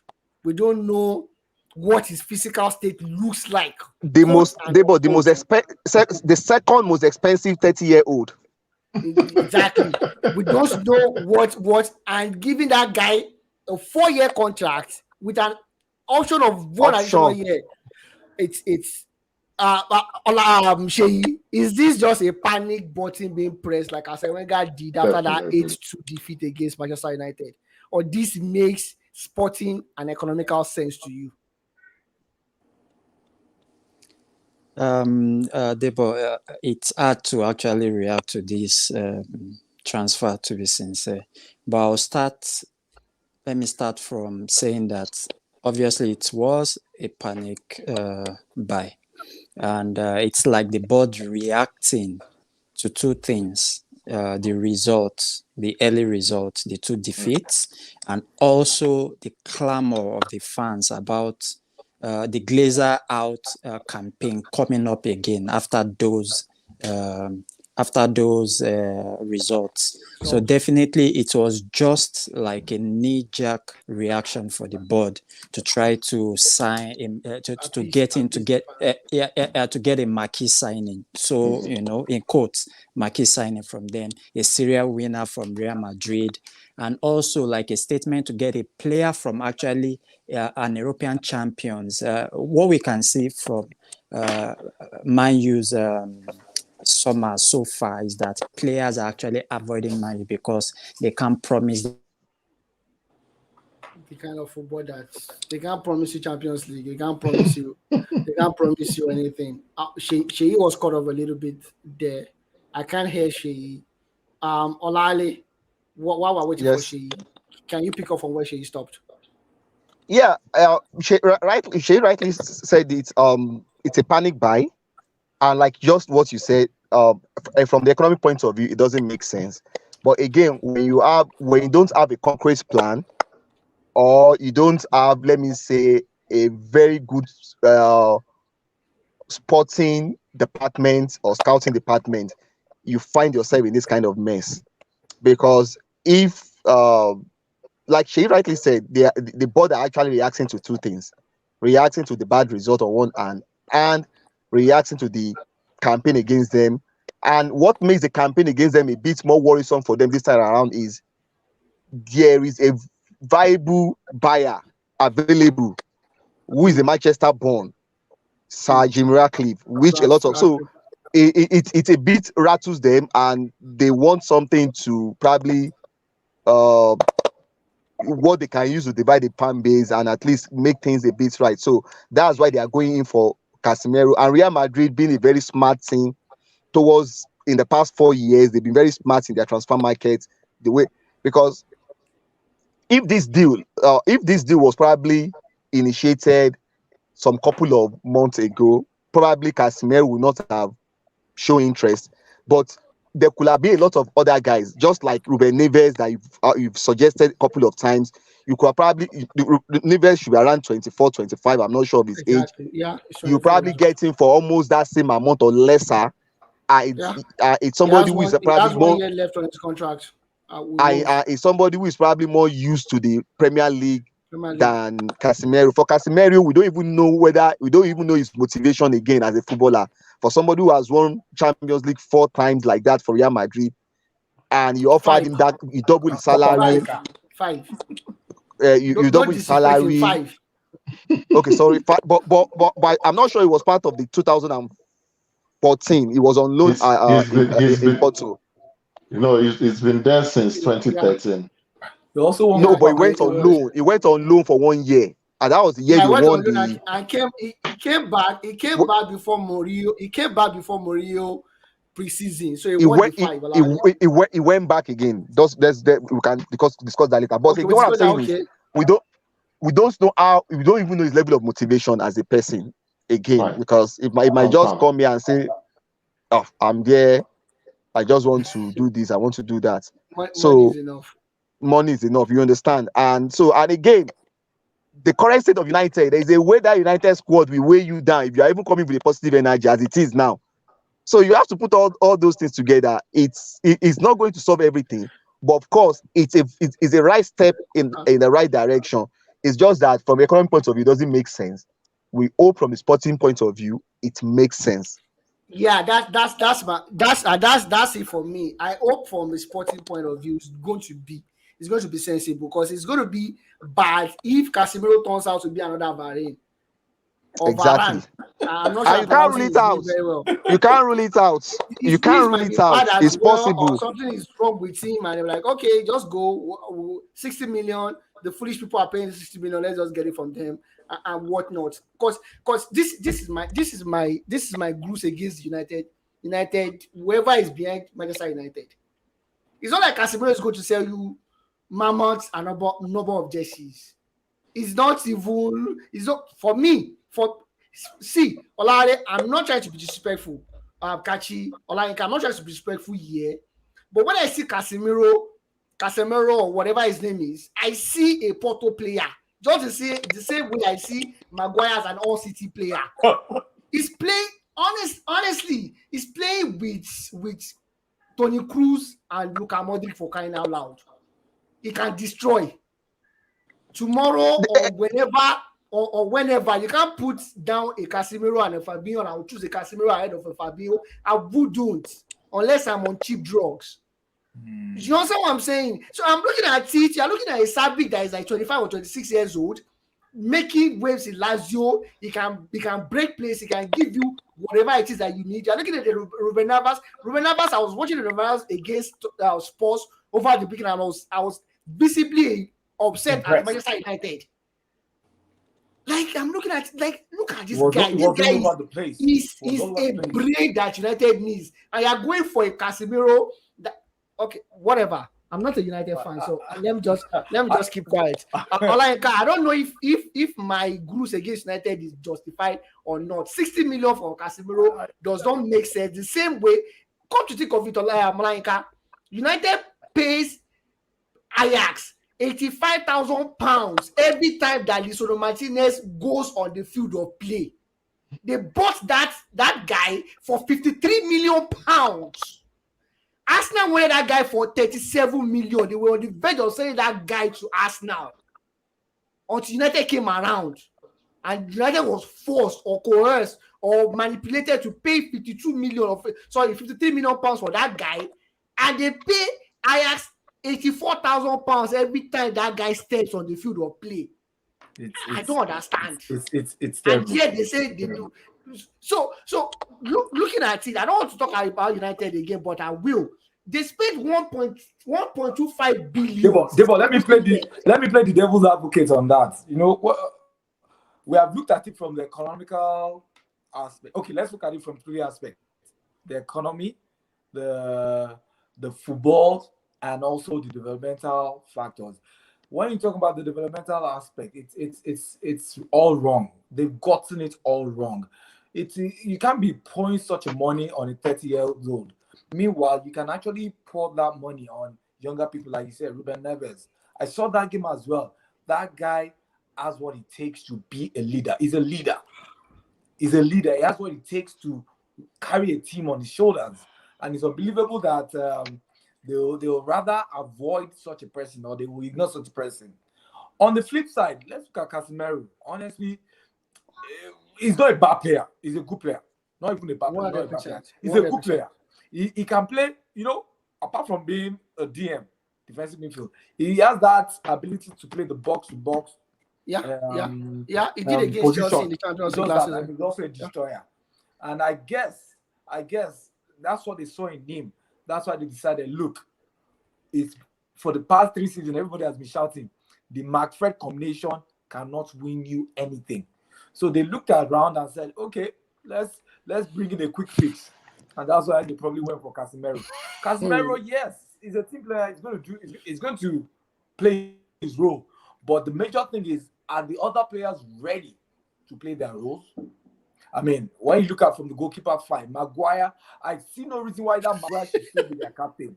We don't know what his physical state looks like. The Coach most and they but the coach. most the second most expensive 30-year-old. Exactly. We don't know what and giving that guy a 4-year contract with an option of one additional Option. year. It's Sheyi, is this just a panic button being pressed like Arsene Wenger did after that Definitely. 8-2 defeat against Manchester United? Or this makes sporting and economical sense to you? Debo, it's hard to actually react to this transfer, to be sincere. But let me start from saying that obviously it was a panic buy. And it's like the board reacting to two things: the results, the early results, the two defeats, and also the clamor of the fans about the Glazer out campaign coming up again after those results. So definitely it was just like a knee-jerk reaction for the board to try to sign him, to get him to get a marquee signing. So in quotes, marquee signing from them, a serial winner from Real Madrid, and also like a statement to get a player from actually an European champions. What we can see from Man U's summer so far is that players are actually avoiding Man U because they can't promise The kind of football that they can't promise you Champions League, they can't promise you anything. Sheyi was caught up a little bit there. I can't hear Sheyi. Olale, while we're waiting for Yes. Sheyi, can you pick up from where Sheyi stopped? Yeah, she rightly said it's a panic buy, and like just what you said, from the economic point of view, it doesn't make sense. But again, when you don't have a concrete plan, or you don't have, let me say, a very good sporting department or scouting department, you find yourself in this kind of mess. Because if, like she rightly said, the board are actually reacting to two things: reacting to the bad result on one hand, and reacting to the campaign against them. And what makes the campaign against them a bit more worrisome for them this time around is there is a viable buyer available who is a Manchester born, Sir Jim Ratcliffe, which a lot of so it a bit rattles them, and they want something to probably uh what they can use to divide the fan base and at least make things a bit right. So that's why they are going in for Casemiro. And Real Madrid, being a very smart team towards in the past 4 years, they've been very smart in their transfer market. The way because if this deal was probably initiated some couple of months ago, probably Casemiro would not have shown interest. But there could have been a lot of other guys, just like Ruben Neves that you've suggested a couple of times. You could have probably Neves should be around 24, 25. I'm not sure of his age. Exactly. Yeah. You probably get him for almost that same amount or lesser. Yeah. It's somebody who is He probably has 1 more. year left on his contract. Wolves, Is somebody who is probably more used to the Premier League Premier League. than Casemiro. For Casemiro, we don't even know his motivation again as a footballer. For somebody who has won Champions League 4 times like that for Real Madrid, and you offered him that, you double his salary. Five. You double his salary. 5. Okay, sorry, but I'm not sure it was part of the 2014. It was on loan in Porto. He's been there since 2013. He also No, but he went on loan. He went on loan for 1 year, and that was the year he won the. He came back. He came back before Mourinho. He came back before Mourinho preseason. So he won the 5. He went back again. We can discuss that later. But what I'm saying is, we don't even know his level of motivation as a person again, right. Because it might just come here and say, "Oh, I'm there. I just want to do this. I want to do that." Money is enough. You understand? And again, the current state of United, there is a way that United squad will weigh you down if you are even coming with a positive energy as it is now. So you have to put all those things together. It's not going to solve everything, but of course, it's a right step in the right direction. It's just that from a economic point of view, it doesn't make sense. We hope from the sporting point of view, it makes sense. Yeah, that's it for me. I hope from a sporting point of view, it's going to be sensible, because it's going to be bad if Casemiro turns out to be another Varane. Exactly. I'm not sure you can't rule it out. Very well. You can't rule it out. You can't rule it out. It's possible. Something is wrong with him, and they're like, okay, just go. 60 million. The foolish people are paying 60 million. Let's just get it from them and whatnot. Because this is my goose against United. Whoever is behind Manchester United, it's not like Casemiro is going to sell you mammoths and a number of jerseys. It's not even. It's not for me. Olare, I'm not trying to be disrespectful. Kachi, Olare, I'm not trying to be disrespectful here. But when I see Casemiro or whatever his name is, I see a Porto player. Just the same way I see Maguire as an all-city player. He's playing, honestly, he's playing with Toni Kroos and Luka Modric, for crying out loud. He can destroy. Tomorrow or whenever, you can't put down a Casemiro and a Fabinho, and I will choose a Casemiro ahead of a Fabinho. I wouldn't, unless I'm on cheap drugs. You understand what I'm saying? So I'm looking at it. You're looking at a Sabic that is like 25 or 26 years old, making waves in Lazio. He can break plays. He can give you whatever it is that you need. You're looking at the Ruben Navas. I was watching the Ruben Navas against Spurs over the weekend, and I was visibly upset at Manchester United. Like, I'm looking at, look at this guy. This guy is a brain that United needs. And you're going for a Casemiro. Okay, whatever. I'm not a United fan, so let me just keep quiet. I don't know if my groups against United is justified or not. 60 million for Casemiro does not make sense. The same way, come to think of it, Malaika, United pays Ajax £85,000 every time that Lisandro Martinez goes on the field of play. They bought that guy for £53 million. Arsenal wanted that guy for 37 million. They were on the verge of selling that guy to Arsenal until United came around, and United was forced or coerced or manipulated to pay 53 million pounds for that guy, and they pay Ajax 84,000 pounds every time that guy steps on the field or play. I don't understand. It's And terrible. yet they say they do. So looking at it, I don't want to talk about United again, but I will. They spent 1.25 billion. Debo, let me play the devil's advocate on that. You know what? We have looked at it from the economical aspect. Okay, let's look at it from three aspects: the economy, the football, and also the developmental factors. When you talk about the developmental aspect, it's all wrong. They've gotten it all wrong. You can't be pouring such a money on a 30-year-old. Meanwhile, you can actually pour that money on younger people, like you said, Ruben Neves. I saw that game as well. That guy has what it takes to be a leader. He's a leader. He has what it takes to carry a team on his shoulders. And it's unbelievable that they'll rather avoid such a person, or they will ignore such a person. On the flip side, let's look at Kamaru. Honestly, he's not a bad player. He's a good player. Not even a bad player. Not a bad player. He's a good player. He can play, apart from being a DM, defensive midfield, he has that ability to play the box to box. Yeah. He did against Chelsea in the Champions League last season. He's also a destroyer. And I guess that's what they saw in him. That's why they decided, look, it's for the past 3 seasons, everybody has been shouting, the McFred combination cannot win you anything. So they looked around and said, okay, let's bring in a quick fix. And that's why they probably went for Casemiro. Casemiro, yes, is a team player. He's going to play his role. But the major thing is, are the other players ready to play their roles? I mean, when you look at from the goalkeeper fight, Maguire, I see no reason why that Maguire should still be their captain.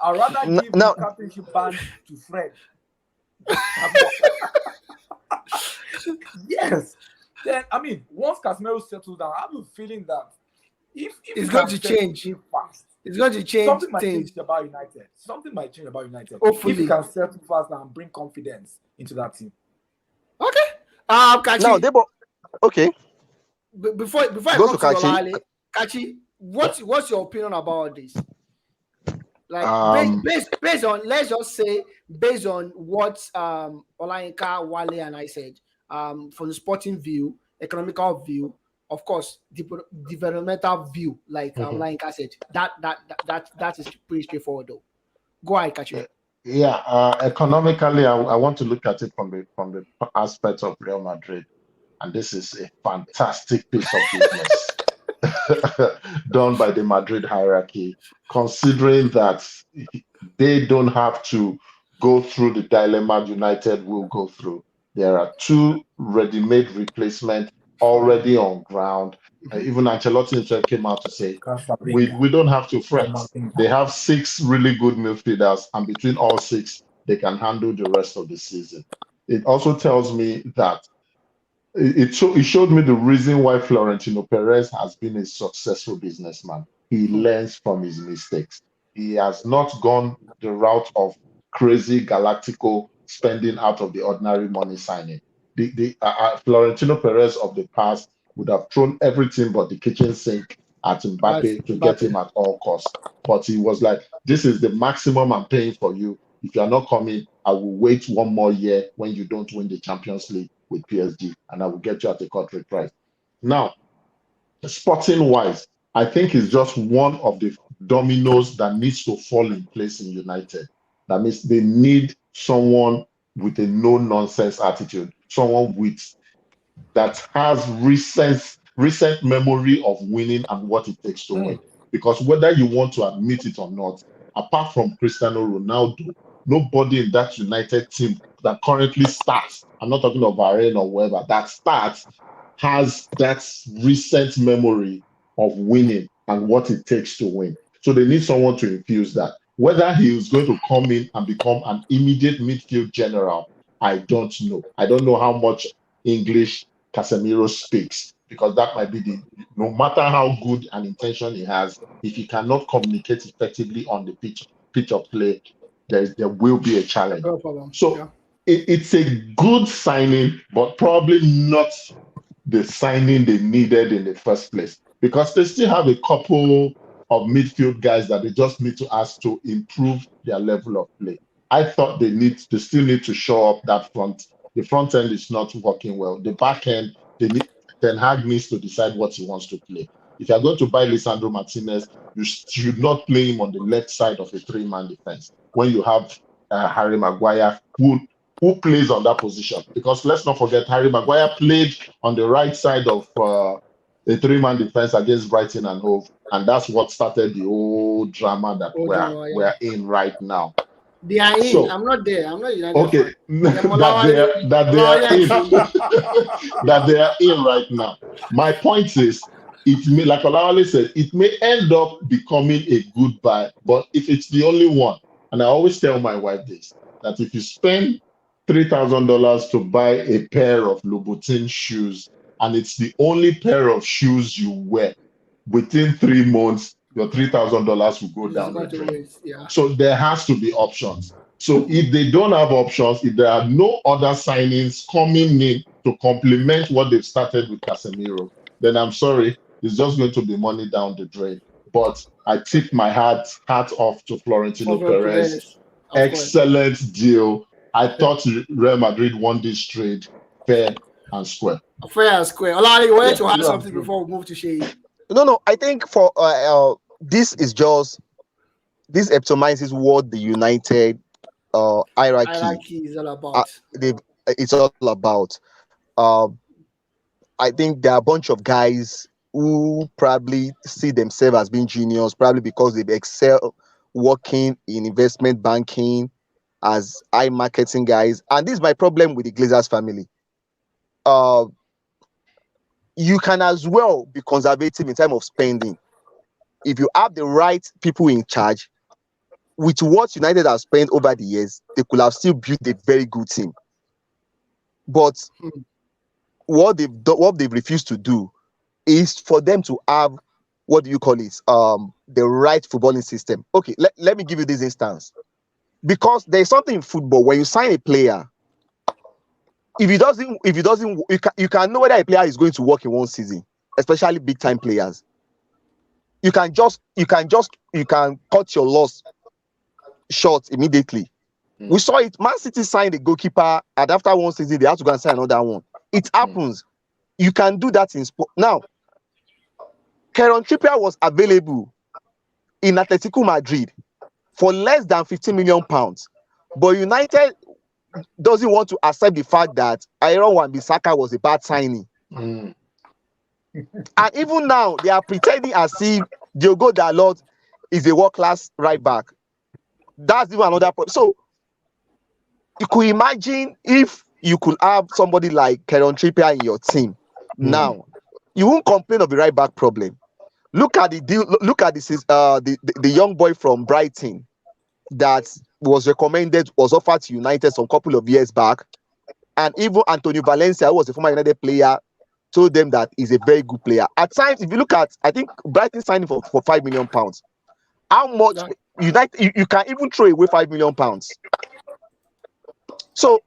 I'd rather give the captainship band to Fred. Yes. Then, I mean, once Casemiro settles down, I have a feeling that if it's going to change fast, it's going to change. Something might change about United. Hopefully, if you can settle fast and bring confidence into that team. Okay. Kachi. Now, Debo. Okay. Before I go to Kachi, Kachi, what's your opinion about this? Like based on, let's just say, based on what Olayinka, Wale, and I said, from the sporting view, economical view, of course, developmental view, like Olayinka said, that is pretty straightforward though. Go ahead, Kachi. Yeah, economically, I want to look at it from the aspect of Real Madrid, and this is a fantastic piece of business done by the Madrid hierarchy, considering that they don't have to go through the dilemma United will go through. There are 2 ready-made replacements already on ground. Even Ancelotti himself came out to say, we don't have to fret. They have 6 really good midfielders, and between all 6, they can handle the rest of the season. It also tells me that it showed me the reason why Florentino Perez has been a successful businessman. He learns from his mistakes. He has not gone the route of crazy Galactico spending out of the ordinary money signing. The Florentino Perez of the past would have thrown everything but the kitchen sink at Mbappe to get him at all costs. But he was like, this is the maximum I'm paying for you. If you're not coming, I will wait 1 more year when you don't win the Champions League with PSG, and I will get you at a cut rate price. Now, sporting-wise, I think it's just one of the dominoes that needs to fall in place in United. That means they need someone with a no-nonsense attitude, someone that has recent memory of winning and what it takes to win. Because whether you want to admit it or not, apart from Cristiano Ronaldo, nobody in that United team that currently starts, I'm not talking about Bahrain or whoever, that starts has that recent memory of winning and what it takes to win. So they need someone to infuse that. Whether he is going to come in and become an immediate midfield general, I don't know. I don't know how much English Casemiro speaks. because that might be no matter how good an intention he has, if he cannot communicate effectively on the pitch of play, there will be a challenge. No problem. So it's a good signing, but probably not the signing they needed in the first place, because they still have a couple of midfield guys that they just need to ask to improve their level of play. I thought they still need to show up that front. The front end is not working well. The back end, Ten Hag needs to decide what he wants to play. If you're going to buy Lisandro Martinez, you should not play him on the left side of a three-man defense when you have Harry Maguire, who plays on that position. Because let's not forget, Harry Maguire played on the right side of a three-man defense against Brighton and Hove, and that's what started the whole drama that we're in right now. They are in. So, I'm not there. I'm not United. Okay, that they are in right now. My point is, it may, like Olawale said, it may end up becoming a good buy, but if it's the only one, and I always tell my wife this, that if you spend $3,000 to buy a pair of Louboutin shoes, and it's the only pair of shoes you wear, within 3 months, your $3,000 will go down the drain. So there has to be options. So if they don't have options, if there are no other signings coming in to complement what they've started with Casemiro, then I'm sorry, it's just going to be money down the drain. But I tip my hat off to Florentino Perez. Excellent deal. I thought Real Madrid won this trade fair and square. Fair and square. Olali, you wanted to add something before we move to Shay? No. I think for this epitomizes what the United hierarchy is all about. It's all about. I think there are a bunch of guys who probably see themselves as being genius, probably because they excel working in investment banking as high marketing guys. And this is my problem with the Glazers family. You can as well be conservative in terms of spending. If you have the right people in charge, with what United have spent over the years, they could have still built a very good team. But what they've refused to do is for them to have, what do you call it, the right footballing system. Okay, let me give you this instance. Because there's something in football, when you sign a player, if he doesn't, you can know whether a player is going to work in one season, especially big time players. You can cut your loss short immediately. We saw it. Man City signed a goalkeeper, and after one season, they have to go and sign another one. It happens. You can do that in sport. Now, Kieran Trippier was available in Atletico Madrid for less than £15 million, but United doesn't want to accept the fact that Aaron Wan-Bissaka was a bad signing. And even now, they are pretending as if Diogo Dalot is a world-class right back. That's even another problem. So, you could imagine if you could have somebody like Kieran Trippier in your team. Now, you won't complain of the right back problem. Look at the deal. Look at this. The young boy from Brighton that was offered to United some couple of years back, and even Antonio Valencia, who was a former United player, told them that he's a very good player. At times, if you look at, I think Brighton signed him for £5 million. How much United you can even throw away £5 million? So,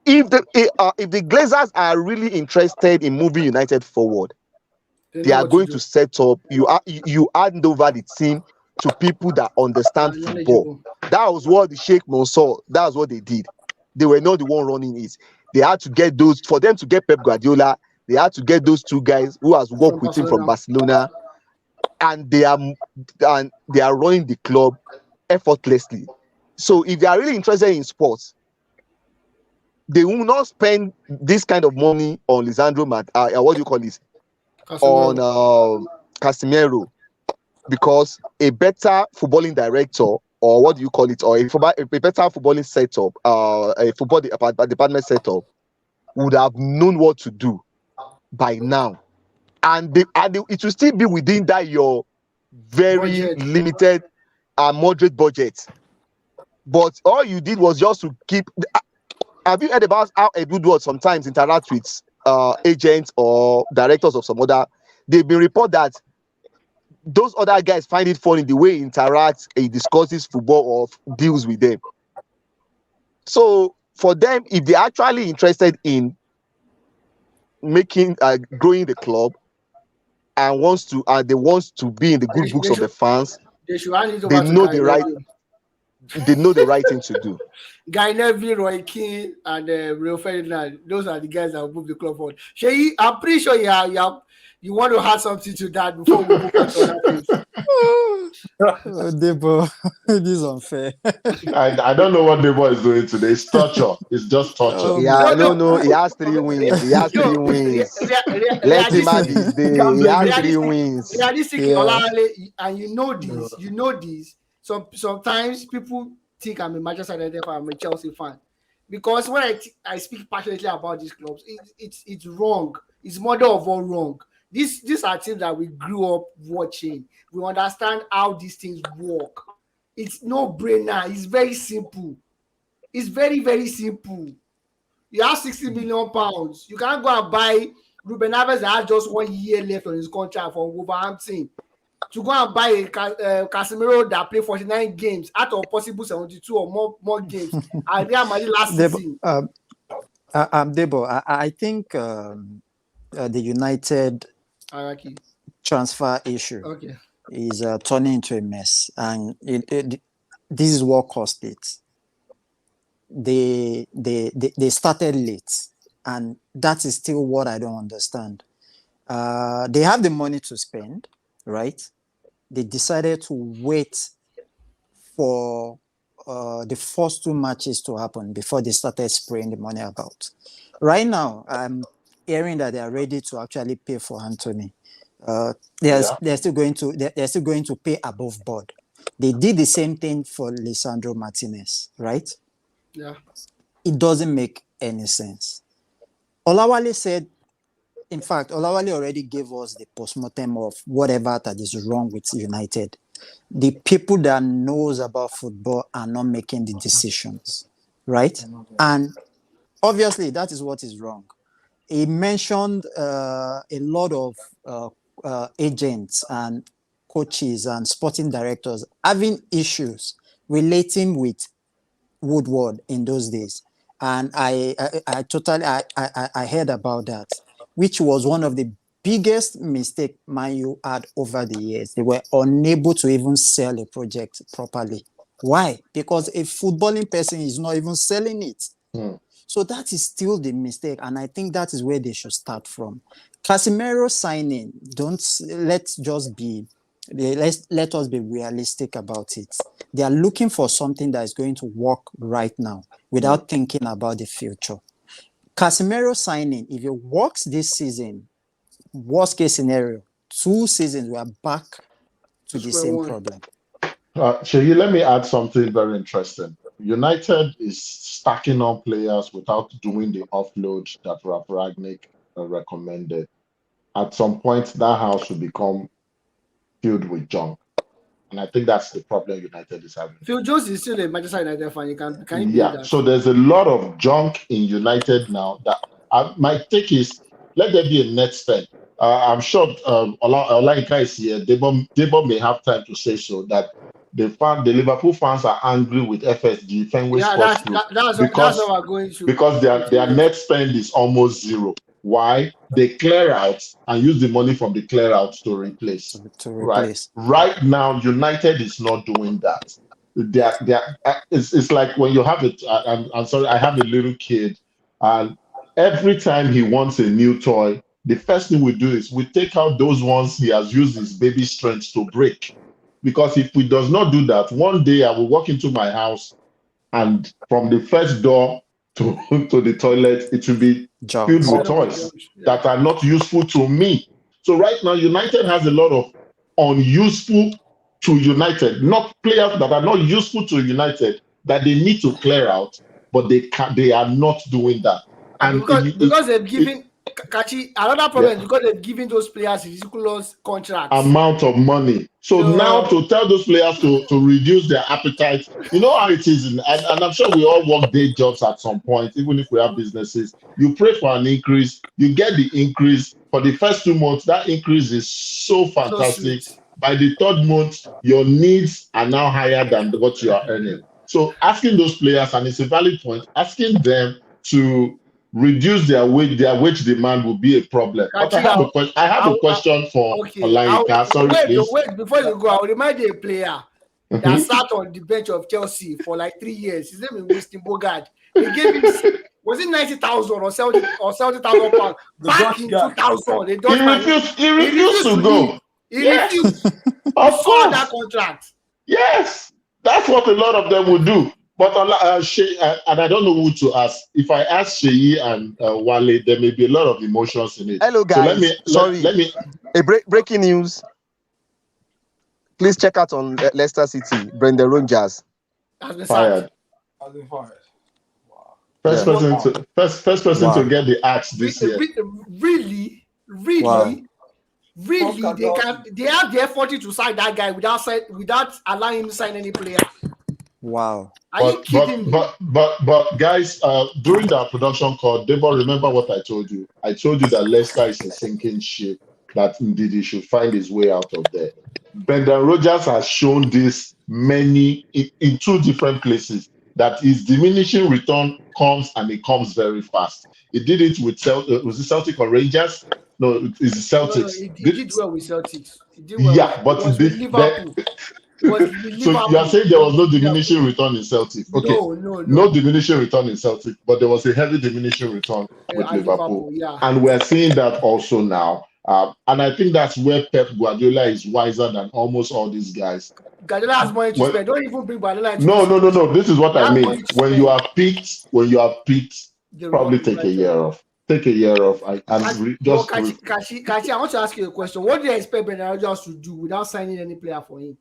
if the Glazers are really interested in moving United forward, they are going to set up. You hand over the team to people that understand football. That was what the Sheikh Mansour. That was what they did. They were not the one running it. They had to get those, for them to get Pep Guardiola. They had to get those two guys who has worked with him from Barcelona, and they are running the club effortlessly. So if they are really interested in sports, they will not spend this kind of money on Lisandro what do you call this? On Casemiro, because a better footballing director, or what do you call it, or a better footballing setup, a football department setup, would have known what to do by now, and it will still be within that your very limited and moderate budget. But all you did was just to keep. Have you heard about how Edu Wood sometimes interact with agents or directors of some other, they've been reported that those other guys find it funny the way he interacts, he discusses football or deals with them. So for them, if they're actually interested in making growing the club and they want to be in the good books of the fans, they should hand it they over to know Guy the right Neville. they know the right thing to do. Guy Neville, Roy Keane, and Rio Ferdinand. Those are the guys that will move the club forward. Shay, I'm pretty sure you want to add something to that before we move on to other things. Debo, it is unfair. I don't know what Debo is doing today. It's torture. It's just torture. Yeah, No, no, he has 3 wins. He has 3 Yo, wins. Let him have his day. Can't He blame has him. 3 wins. realistically, Yeah. Olawale, and you know this. Sometimes people think I'm a Manchester United fan, I'm a Chelsea fan, because when I speak passionately about these clubs, it's wrong. It's mother of all wrong. These are teams that we grew up watching. We understand how these things work. It's no brainer. It's very simple. It's very, very simple. You have 60 million pounds. You can't go and buy Ruben Neves that has just 1 year left on his contract from Wolverhampton. To go and buy a Casemiro that played 49 games out of possible 72 or more games at Real Madrid last season. Debo, I think the United Araki. transfer issue Okay. is turning into a mess, and this is what caused it. They started late, and that is still what I don't understand. They have the money to spend, right? They decided to wait for the first 2 matches to happen before they started spraying the money about. Right now, I'm hearing that they are ready to actually pay for Anthony. They're still going to pay above board. They did the same thing for Lisandro Martinez, right? Yeah. It doesn't make any sense. Olawale said, in fact, Olawale already gave us the postmortem of whatever that is wrong with United. The people that knows about football are not making the decisions, right? And obviously, that is what is wrong. He mentioned a lot of agents and coaches and sporting directors having issues relating with Woodward in those days, and I totally heard about that, which was one of the biggest mistake Man U had over the years. They were unable to even sell a project properly. Why? Because a footballing person is not even selling it. So that is still the mistake, and I think that is where they should start from. Casemiro signing, let us be realistic about it. They are looking for something that is going to work right now without thinking about the future. Casemiro signing, if it works this season, worst case scenario, 2 seasons we are back to the Square same one. problem. Shayi, let me add something very interesting. United is stacking on players without doing the offload that Ralph Ragnick recommended. At some point, that house will become filled with junk. And I think that's the problem United is having. Phil Jones is still a Manchester United fan. Can you believe Yeah, that? so there's a lot of junk in United now that my take is let there be a net spend. I'm sure Olaika is here. Debo may have time to say so that the Liverpool fans are angry with FSG, Fenway Yeah, Sports Group, that's because what we're going to. because their net spend is almost zero. Why? They clear out and use the money from the clear out to replace. To Right. replace. Right now, United is not doing that. It's like when you have it. I'm sorry, I have a little kid, and every time he wants a new toy, the first thing we do is we take out those ones he has used his baby strength to break. Because if we does not do that, one day I will walk into my house, and from the first door to the toilet, it will be filled with toys that are not useful to me. So right now, United has a lot of unuseful to United, not players that are not useful to United that they need to clear out, but they are not doing that. And because they've given Kachi, another problem is because they've given those players ridiculous contracts. Amount of money. So now to tell those players to reduce their appetite, you know how it is, and I'm sure we all work day jobs at some point, even if we have businesses. You pray for an increase, you get the increase for the first 2 months. That increase is so fantastic. So By the third month, your needs are now higher than what you are earning. So asking those players, and it's a valid point, asking them to reduce their wage demand will be a problem. But I have a question for Olayinka. Sorry, please. Wait, before you go, I'll remind you a player that sat on the bench of Chelsea for like 3 years. His name is Winston Bogart. They gave him, was it 90,000 or 70,000 pounds back in 2000? He refused to go. He refused. Of course. That contract. Yes, that's what a lot of them would do. But and I don't know who to ask. If I ask Sheyi and Wale, there may be a lot of emotions in it. Hello, guys. So let me. Breaking news. Please check out on Leicester City. Brendan Rodgers has been fired. Has been fired. Wow. First person to get the axe this year. Really. Wow. Really, they have the effort to sign that guy without allowing him to sign any player. Wow. Are you kidding me? But guys, during the production call, Debo, remember what I told you? I told you that Leicester is a sinking ship, that indeed he should find his way out of there. Brendan Rodgers has shown this in 2 different places, that his diminishing return comes, and it comes very fast. He did it with was it Celtic or Rangers? No, it's Celtics. No, he did well with Celtics. He did well but with Liverpool. So you are saying there was no diminishing return in Celtic? Okay, no diminishing return in Celtic, but there was a heavy diminishing return with Liverpool. And we're seeing that also now. And I think that's where Pep Guardiola is wiser than almost all these guys. Guardiola has money to spend. Don't even bring Guardiola into No. This is what I mean. When you have peaked, probably take a year off. Take a year off. Kachi, I want to ask you a question. What do you expect Brendan Rodgers to do without signing any player for him?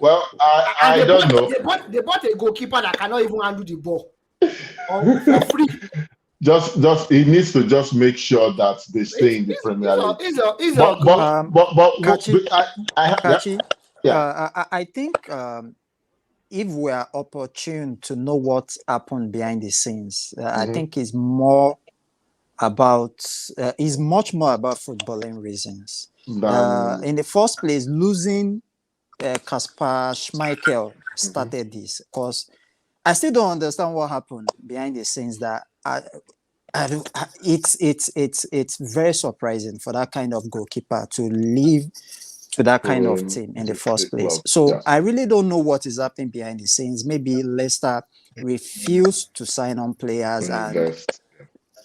Well, I don't know. They bought a goalkeeper that cannot even handle the ball for free. Just he needs to just make sure that they stay in the Premier League. I think if we are opportune to know what happened behind the scenes, I think it's much more about footballing reasons. In the first place, losing Kasper Schmeichel started this, because I still don't understand what happened behind the scenes. That it's very surprising for that kind of goalkeeper to leave to that kind of team in the first place. So I really don't know what is happening behind the scenes. Maybe Leicester refused to sign on players, and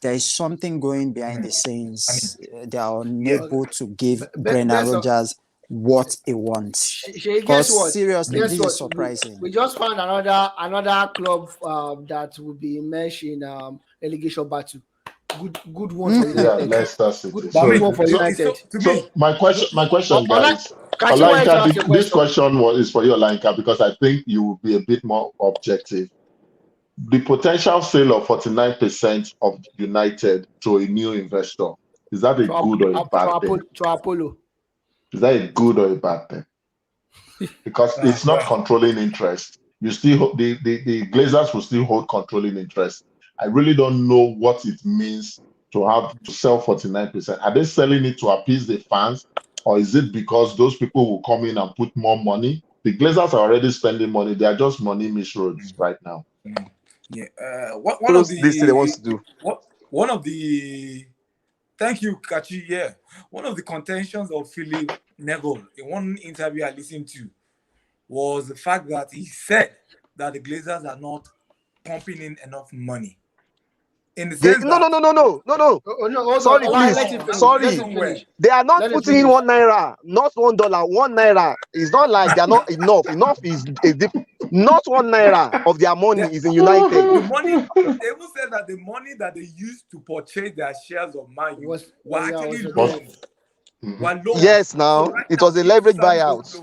there is something going behind the scenes. They are unable to give Brendan Rodgers what he wants. Because seriously, this is surprising. We just found another club that will be mentioned in relegation battle. Good one for United. Leicester City. Good one for United. So my question, guys. Olayinka, this question is for you, Olayinka, because I think you will be a bit more objective. The potential sale of 49% of United to a new investor, is that a good or a bad thing? To Apollo. Is that a good or a bad thing? Because it's not controlling interest. You still the Glazers will still hold controlling interest. I really don't know what it means to sell 49%. Are they selling it to appease the fans, or is it because those people will come in and put more money? The Glazers are already spending money. They are just money misroads right now. Yeah. One of the this they want to do. One of the thank you, Kachi. Yeah. One of the contentions of Philip Neville in one interview I listened to was the fact that he said that the Glazers are not pumping in enough money. In the sense no. Sorry, please. Sorry. They are not putting in $1, not $1, $1. It's not like they are not enough. Enough is not $1 of their money is in United. The money, they even said that the money that they used to purchase their shares of Man U were actually loans. Yes, now it was a leverage buyout.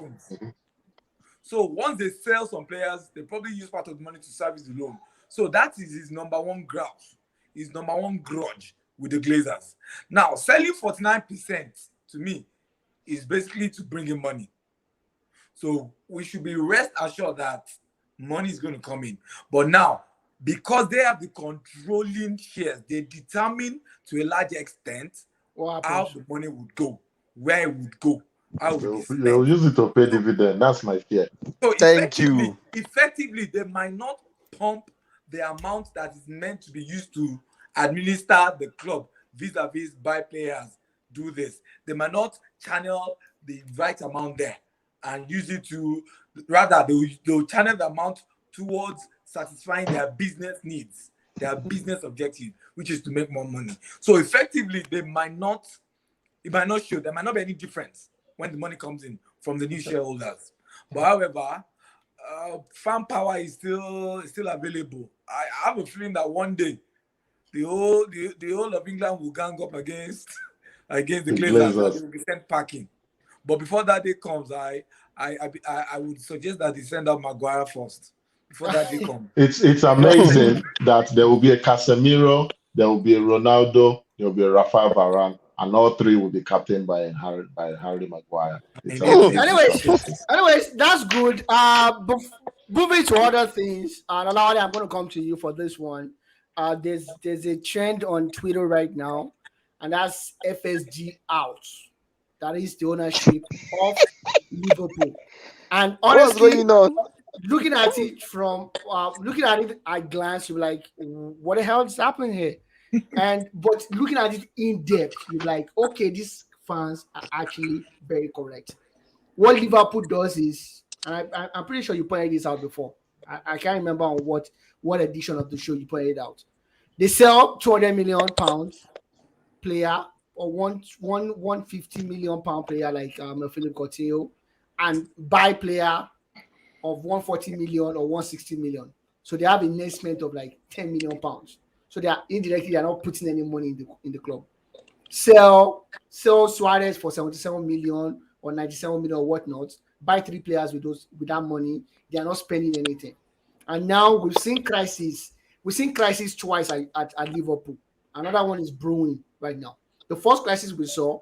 So once they sell some players, they probably use part of the money to service the loan. So that is his number one grudge, his number one grudge with the Glazers. Now, selling 49% to me is basically to bring in money. So we should be rest assured that money is going to come in. But now, because they have the controlling shares, they determine to a large extent What how happens? the money would go, where it would go, how it would be They'll spent. use it to pay dividend. That's my fear. So Thank you. effectively, they might not pump the amount that is meant to be used to administer the club vis-a-vis buy players, do this. They might not channel the right amount there and use it to, rather they'll channel the amount towards satisfying their business needs, their business objective, which is to make more money. So effectively, it might not show, there might not be any difference when the money comes in from the new shareholders. But however, fan power is still available. I have a feeling that one day the whole of England will gang up against against the The Glazers and they Glazers. will be sent packing. But before that day comes, I would suggest that they send out Maguire first before that day comes. It's amazing that there will be a Casemiro, there will be a Ronaldo, there will be a Rafael Varane, and all three will be captained by Harry Maguire. It's And it's absolutely Anyways, shocking. that's good. Moving to other things, and Alawade, I'm going to come to you for this one. There's a trend on Twitter right now, and that's FSG out. That is the ownership of Liverpool. And What's honestly, going on? looking at it from looking at it at glance, you're like, what the hell is happening here? But looking at it in depth, you're like, okay, these fans are actually very correct. What Liverpool does is, and I'm pretty sure you pointed this out before. I can't remember on what edition of the show you pointed it out. They sell 200 million pounds player or 150 million pound player like Philip Coutinho, and buy player of 140 million or 160 million. So they have an investment of like 10 million pounds. So they are indirectly they are not putting any money in the club. Sell Suarez for 77 million or 97 million or whatnot. Buy three players with that money. They are not spending anything. And now we've seen crisis. We've seen crisis twice at Liverpool. Another one is brewing right now. The first crisis we saw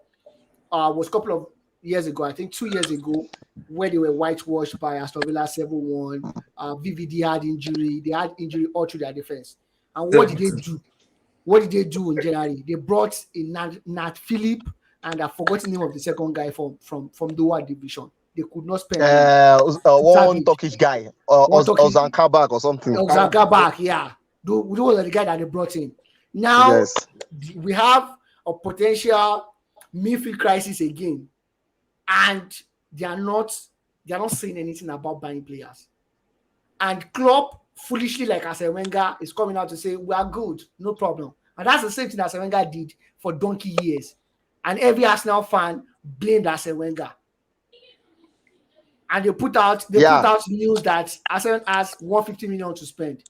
was a couple of years ago, I think 2 years ago, where they were whitewashed by Aston Villa 7-1. VVD had injury. They had injury all through their defense. And what did they do? What did they do in January? They brought in Nat Phillip, and I've forgotten the name of the second guy from the lower division. They could not spend money. One Turkish guy, One Turkish Ozan Kabak or something. Oxaga back, yeah. Those are the guy that they brought in. Now Yes. we have a potential midfield crisis again, and they are not saying anything about buying players. And Klopp, foolishly like Arsene Wenger, is coming out to say we are good, no problem. And that's the same thing Arsene Wenger did for donkey years. And every Arsenal fan blamed Arsene Wenger. And they put out news that Arsenal has 150 million to spend.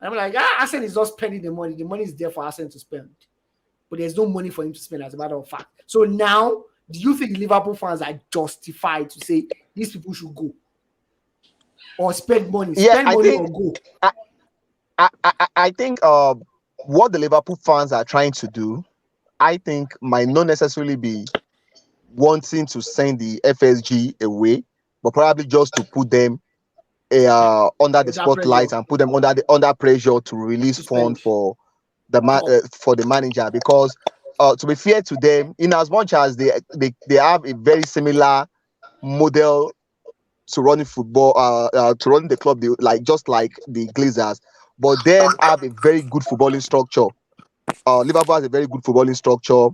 And I'm like, Arsenal is not spending the money. The money is there for Arsenal to spend. But there's no money for him to spend, as a matter of fact. So now, do you think the Liverpool fans are justified to say these people should go? Or spend money? Spend money or go? I think what the Liverpool fans are trying to do, I think, might not necessarily be wanting to send the FSG away, but probably just to put them under the spotlight and put them under pressure to release funds for the manager. Because to be fair to them, in as much as they have a very similar model to running football, to running the club, just like the Glazers, but them have a very good footballing structure. Liverpool has a very good footballing structure,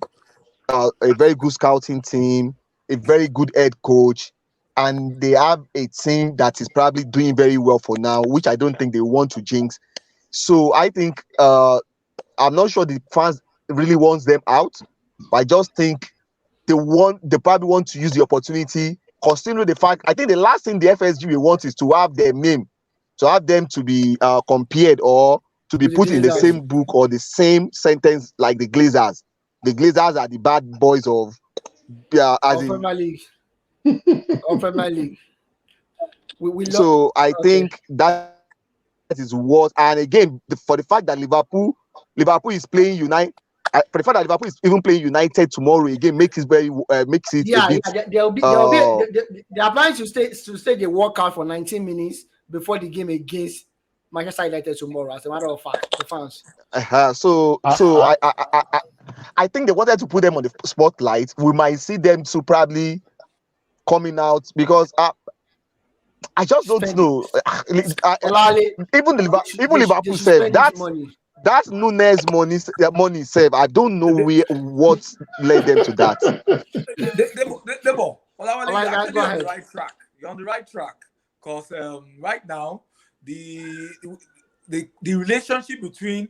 a very good scouting team, a very good head coach, and they have a team that is probably doing very well for now, which I don't think they want to jinx. So I think I'm not sure the fans really wants them out, but I just think they probably want to use the opportunity, considering the fact, I think the last thing the FSG will want is to have their name, to have them to be compared or to be put in the same book or the same sentence like the Glazers. The Glazers are the bad boys of Premier League. Of Premier League. So I think that is what, and again, for the fact that Liverpool is playing United, for the fact that Liverpool is even playing United tomorrow again makes it makes it a Yeah, bit. yeah. They are planning to stay the workout for 19 minutes before the game against Manchester United tomorrow. As a matter of fact, the fans. So I, I think they wanted to put them on the spotlight. We might see them to probably coming out because I just don't Spend know. Olale, Even even they Liverpool should said spend this that money. that's Nunes money save. I don't know what led them to that. Debo, Olawale, you're Olale, actually go on the ahead. right track. You're on the right track because right now the the relationship between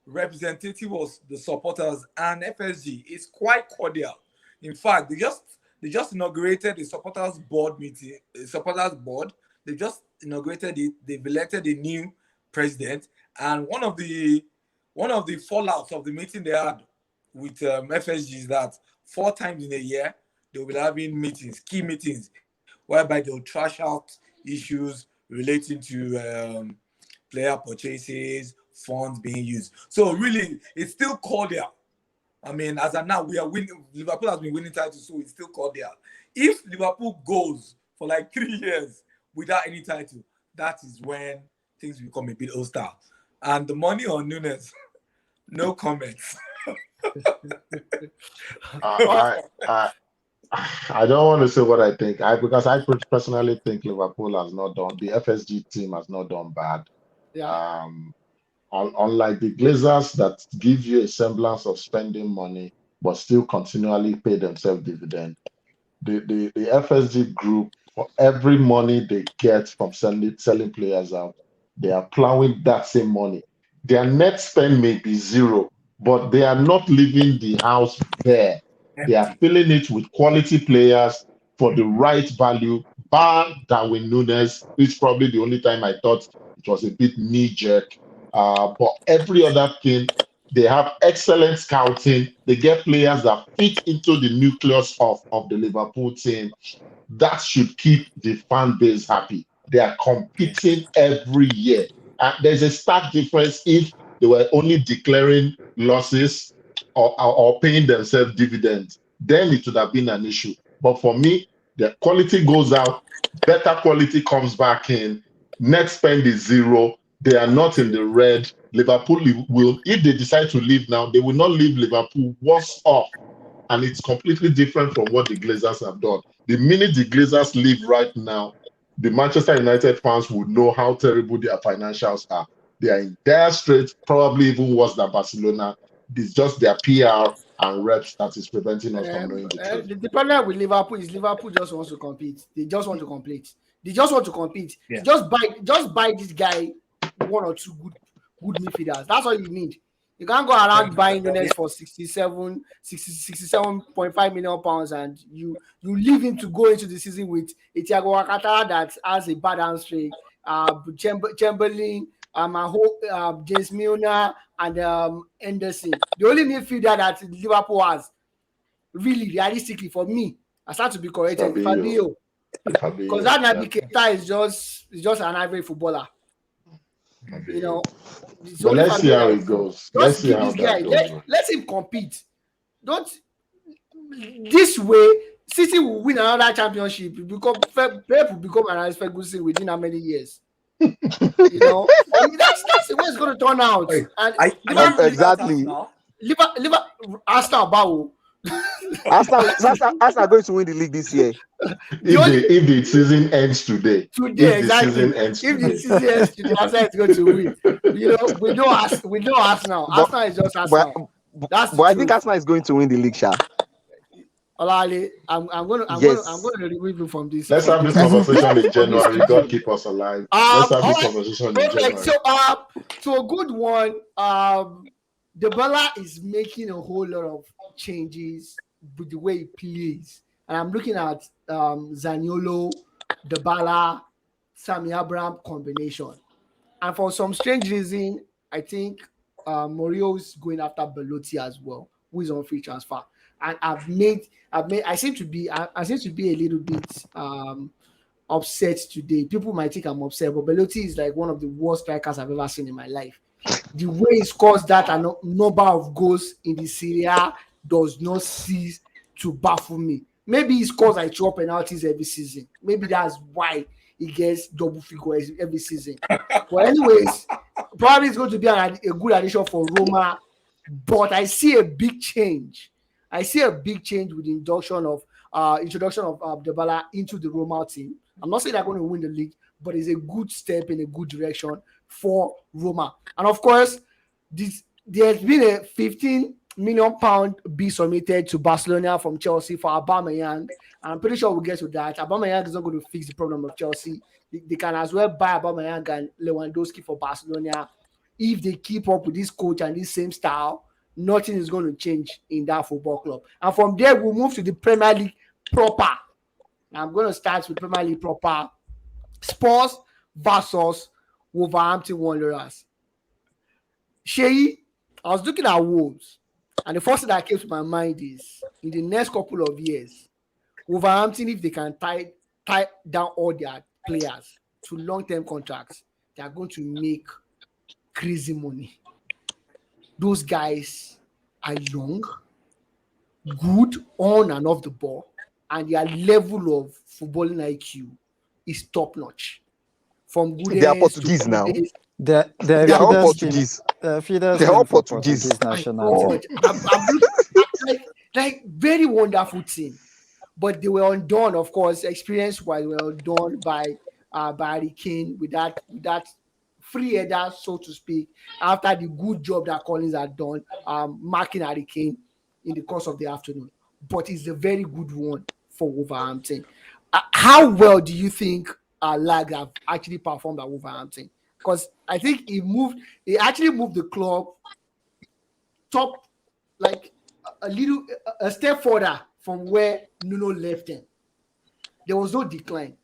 representative of the supporters and FSG is quite cordial. In fact, they just inaugurated the supporters board meeting. Supporters board. They just inaugurated it. They've elected a new president, and one of the fallouts of the meeting they had with FSG is that 4 times in a year they will be having meetings, key meetings, whereby they'll trash out issues relating to player purchases, funds being used. So really, it's still cordial. I mean, as of now, we are winning. Liverpool has been winning titles, so it's still cordial. If Liverpool goes for like 3 years without any title, that is when things become a bit hostile. And the money on Nunes, no comments. I don't want to say what I think. Because I personally think Liverpool has not done, the FSG team has not done bad. Yeah. Unlike the Glazers that give you a semblance of spending money but still continually pay themselves dividend, the FSG group, for every money they get from selling players out, they are plowing that same money. Their net spend may be zero, but they are not leaving the house bare. They are Empty. filling it with quality players for the right value, bar Darwin Nunes, which is probably the only time I thought it was a bit knee-jerk. But every other thing, they have excellent scouting. They get players that fit into the nucleus of the Liverpool team. That should keep the fan base happy. They are competing every year. There's a stark difference if they were only declaring losses or paying themselves dividends. Then it would have been an issue. But for me, the quality goes out, better quality comes back in, net spend is zero. They are not in the red. Liverpool will, if they decide to leave now, they will not leave Liverpool worse off. And it's completely different from what the Glazers have done. The minute the Glazers leave right now, the Manchester United fans would know how terrible their financials are. They are in dire straits, probably even worse than Barcelona. It's just their PR and reps that is preventing us from knowing the truth. The problem with Liverpool is Liverpool just wants to compete. They just want to compete. They just want to compete. Yeah. Just buy this guy one or two good midfielders. That's all you need. You can't go around buying Nunes for 67.5 million pounds and you leave him to go into the season with a Thiago Alcantara that has a bad hamstring, Chamberlain, James Milner, and Henderson. The only midfielder that Liverpool has, really realistically for me, I start to be corrected. Fabio. Because that Naby Keita is just an average footballer. You know, but let's see how it goes. Let's see how that goes. Let him compete. Don't this way. City will win another championship. Pep will become an Ferguson within how many years? You know, that's the way it's going to turn out. And exactly. Arsenal Bao. Arsenal are going to win the league this year. If the season ends today. Exactly. The season ends today, Arsenal is going to win. You know, we know Arsenal. Arsenal is just Arsenal. But I think Arsenal is going to win the league, Sha. Olale, I'm going to remove you from this. Let's have this conversation in January. God keep us alive. Let's have this conversation in January. So a good one. Dybala is making a whole lot of changes with the way he plays, and I'm looking at Zaniolo, Dybala, Tammy Abraham combination, and for some strange reason, I think Mourinho is going after Belotti as well, who is on free transfer. And I seem to be a little bit upset today. People might think I'm upset, but Belotti is like one of the worst strikers I've ever seen in my life. the way he scores that and number of goals in the Serie A does not cease to baffle me. Maybe he scores like 12 penalties every season. Maybe that's why he gets double figures every season. But anyways, probably it's going to be a good addition for Roma. But I see a big change. I see a big change with the introduction of Dybala into the Roma team. I'm not saying they're going to win the league, but it's a good step in a good direction for Roma. And of course, there's been a 15 million pound bid submitted to Barcelona from Chelsea for Aubameyang, and I'm pretty sure we'll get to that. Aubameyang is not going to fix the problem of Chelsea. They can as well buy Aubameyang and Lewandowski for Barcelona. If they keep up with this coach and this same style, nothing is going to change in that football club. And from there, we'll move to the Premier League proper. I'm going to start with Premier League proper. Spurs versus Wolverhampton Wanderers. Shay, I was looking at Wolves, and the first thing that came to my mind is, in the next couple of years, Wolverhampton, if they can tie down all their players to long-term contracts, they are going to make crazy money. Those guys are young, good on and off the ball, and their level of footballing IQ is top-notch. From good They are Portuguese now. They are all Portuguese. Feeders They're all for Portuguese. national team. I'm like very wonderful team, but they were undone, of course, experience-wise. They were undone by Harry Kane with that free header, so to speak, after the good job that Collins had done marking Harry Kane in the course of the afternoon. But it's a very good one for Wolverhampton. How well do you think Lag have actually performed at Wolverhampton? Because I think he actually moved the club top, like a step further from where Nuno left them. There was no decline.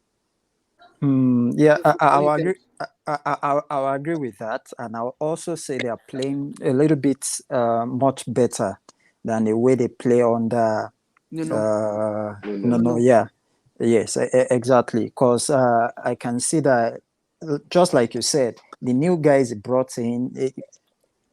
Yeah, I'll agree. I'll agree with that, and I'll also say they are playing a little bit much better than the way they play under no. Yeah, yes, exactly. Because I can see that, just like you said, the new guys brought in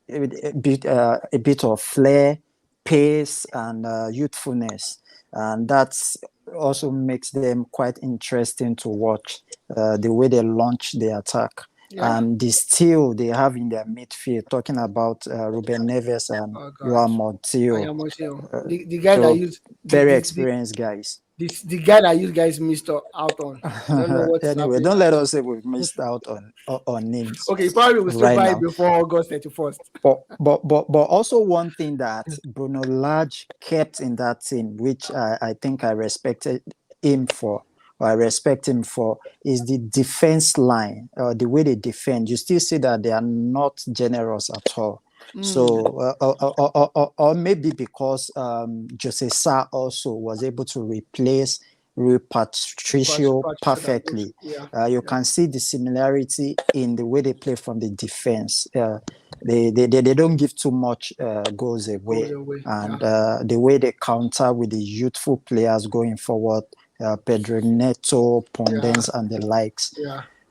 a bit of flair, pace, and youthfulness, and that's also makes them quite interesting to watch. The way they launch the attack, and the skill they have in their midfield. Talking about Ruben Neves and Joao Montiel, the guy that used very experienced guys. The guy that you guys missed out on. I don't know what's anyway, happening. don't let us say we've missed out on names. Okay, you probably will still buy it before August 31st. But also one thing that Bruno Lage kept in that team, which I think I respected him for, or I respect him for, is the defense line, the way they defend. You still see that they are not generous at all. So, or maybe because Jose Sa also was able to replace Rui Patricio perfectly. You can see the similarity in the way they play from the defense. They don't give too much goals away. And the way they counter with the youthful players going forward, Pedro Neto, Pondens, and the likes.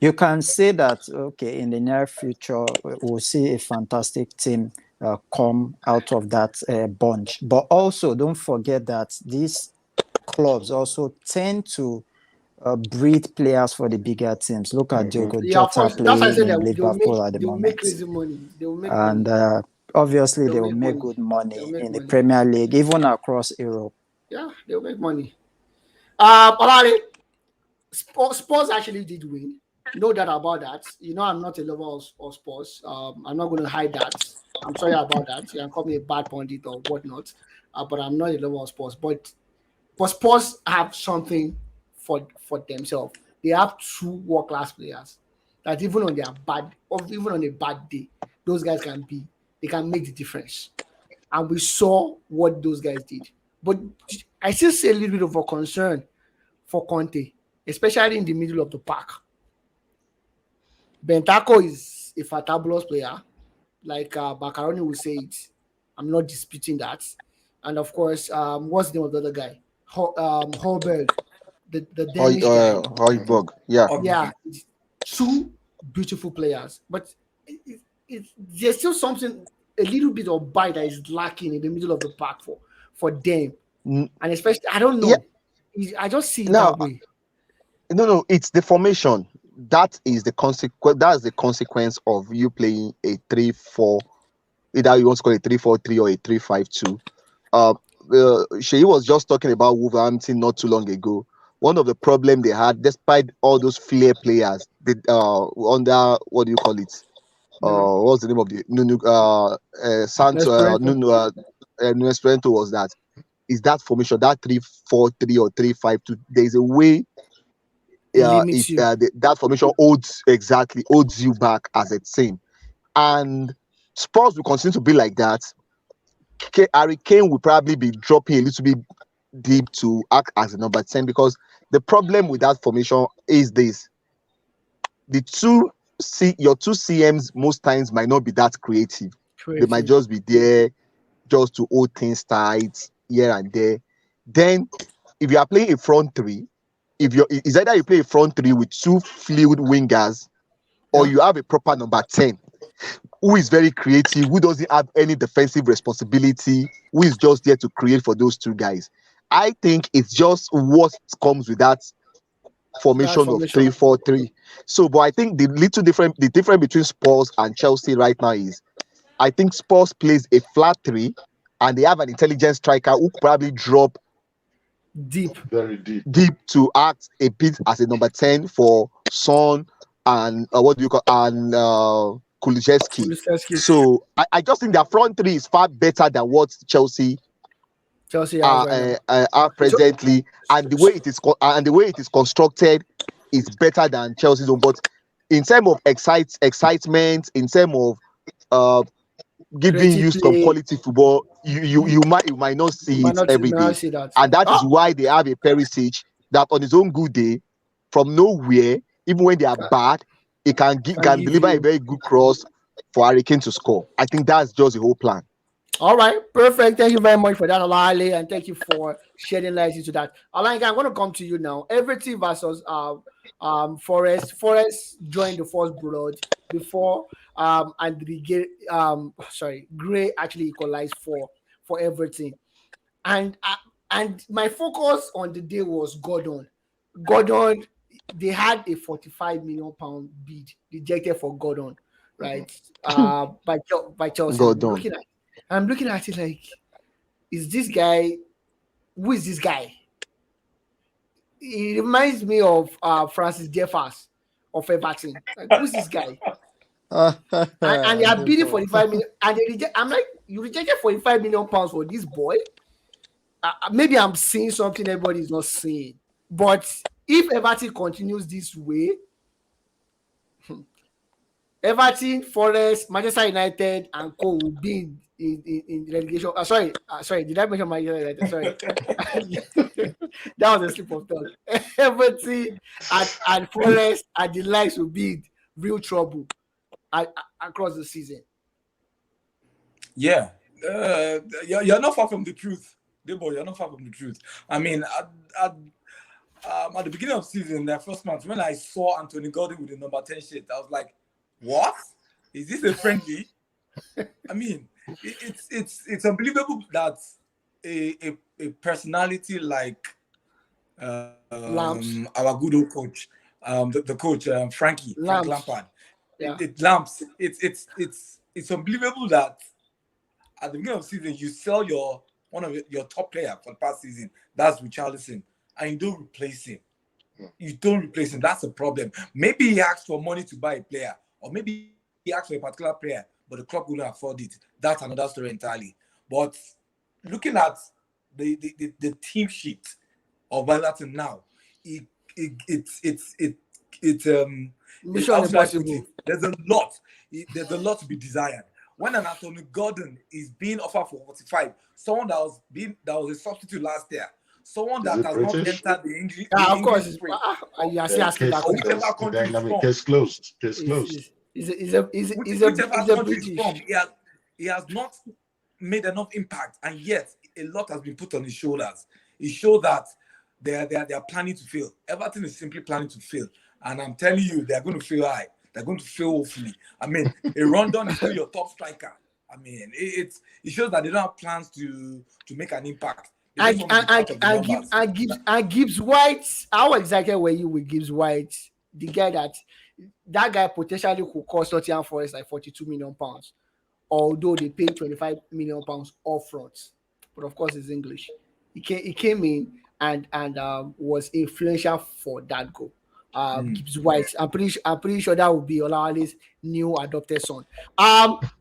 You can say that, okay, in the near future, we'll see a fantastic team come out of that bunch. But also, don't forget that these clubs also tend to breed players for the bigger teams. Look at Diogo Jota playing in Liverpool at the moment. Make crazy money. They will make and money. Obviously, they will make good money in the Premier League, even across Europe. Yeah, they will make money. Spurs actually did win. No doubt about that. You know, I'm not a lover of Spurs. I'm not going to hide that. I'm sorry about that. You can call me a bad pundit or whatnot, but I'm not a lover of Spurs. But Spurs have something for themselves. They have two world-class players that even on a bad day, those guys they can make the difference. And we saw what those guys did. But I still see a little bit of a concern for Conte, especially in the middle of the pack. Bentancur is a fantabulous player, like Macaroni will say it. I'm not disputing that. And of course, what's the name of the other guy? Holberg, the Danish guy. Yeah. Yeah, two beautiful players. But there's still something, a little bit of bite that is lacking in the middle of the park for them, Mm, and especially I don't yeah. know, I just see it Now, that way. no, it's the formation. That is the consequence. That's the consequence of you playing a 3-4. Either you want to call it 3-4-3 or a 3-5-2. Uh, Shei was just talking about Wolverhampton not too long ago. One of the problem they had, despite all those flair players, under what do you call it? Mm. What's the name of the Nunu? Santo Esperanto. Nuno Espirito was that is that formation that 3-4-3 or 3-5-2. There is a way It limits you. that formation holds you back as a team, and Spurs will continue to be like that. Harry Kane will probably be dropping a little bit deep to act as a number 10 because the problem with that formation is this: your two CMs most times might not be that creative. They might Creative. just be there just to hold things tight here and there. Then, if you are playing a front three, if you're it's either you play a front three with two fluid wingers, or Yeah. you have a proper number 10 who is very creative, who doesn't have any defensive responsibility, who is just there to create for those two guys. I think it's just what comes with that That formation of formation. 3-4-3. So, but I think the difference between Spurs and Chelsea right now is I think Spurs plays a flat three, and they have an intelligent striker who could probably drop Deep. Very deep. deep to act a bit as a number 10 for Son and what do you call and Kulusevski. Kulusevski. So I just think their front three is far better than what Chelsea Chelsea has right now. are So, presently, and the way it is constructed is better than Chelsea's own. But in terms of excitement, in terms of uh, giving creative you some play. quality football, you might not see it You every might not day, see that. and that is Oh, why they have a Perisic that on his own good day, from nowhere, even when they are bad, he can can give deliver a you. very good cross for Harry Kane to score. I think that's just the whole plan. All right, perfect. Thank you very much for that, Alali, and thank you for shedding light into that. Alali, I'm going to come to you now. Everton versus Forest. Forest joined the first blood before Gray actually equalized for Everton, and my focus on the day was Gordon. Gordon, they had a 45 million pound bid rejected for Gordon, right? By Chelsea. God done. I'm looking at it like, is this guy? Who is this guy? He reminds me of Francis Jeffers of Everton. Like, who's this guy? And they are bidding 45 million, and they reject. I'm like, you rejected 45 million pounds for this boy? Maybe I'm seeing something everybody is not seeing. But if Everton continues this way, Everton, Forest, Manchester United, and Co will be in relegation. Sorry, did I mention Manchester United? Sorry, that was a slip of tongue. Everton and Forest and the likes will be in real trouble across the season. Yeah, you're not far from the truth, Debo. You're not far from the truth. I mean, at the beginning of the season, the first month, when I saw Anthony Gordon with the number 10 shirt, I was like, "What? Is this a friendly?" I mean, it's unbelievable that a personality like Lamps, our good old coach, the coach Frank lamps, Lampard, yeah. it lamps. It's unbelievable that at the beginning of the season you sell one of your top player for the past season. That's Richarlison, and you don't replace him. You don't replace him. That's a problem. Maybe he asked for money to buy a player, or maybe he asked for a particular player, but the club couldn't afford it. That's another story entirely. But looking at the team sheet of Everton now, it Mission how should I put Impossible. it? There's a lot to be desired. When an Anthony Gordon is being offered for 45, someone that was a substitute last year, someone Is that it has not British? entered the English Of course, spring, you are still asking that or question. whichever The country is dynamic. from, Case closed. Case Is closed. whichever is a country is British. from, he has not made enough impact, and yet a lot has been put on his shoulders. It shows that they are planning to fail. Everything is simply planning to fail, and I'm telling you, they are going to fail high. they're going to fail hopefully. I mean, a Rondon is still your top striker. I mean, it shows that they don't have plans to make an impact. They just want to be part of the numbers. And Gibbs White. How excited were you with Gibbs White? The guy that guy potentially could cost Nottingham Forest like £42 million, although they paid £25 million upfront. But of course, it's English. He came in and was influential for that goal. Gibbs White. I'm pretty sure that will be Olawale's new adopted son.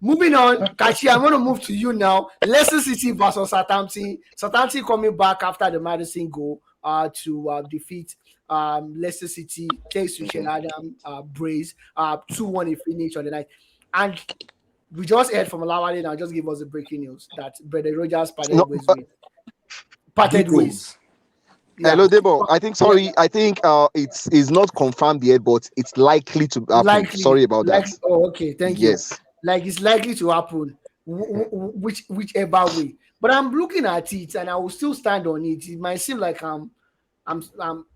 Moving on, Kachi, I'm going to move to you now. Leicester City versus Southampton. Southampton coming back after the Madison goal to defeat Leicester City. Thanks to Shane Adam brace 2-1 in finish on the night. And we just heard from Olawale now. Just give us the breaking news that Brendan Rodgers parted ways. Yeah. Hello, Debo. I think it's not confirmed yet, but it's likely to happen. Sorry about that. Oh, okay. Thank you. Like it's likely to happen, whichever way. But I'm looking at it, and I will still stand on it. It might seem like I don't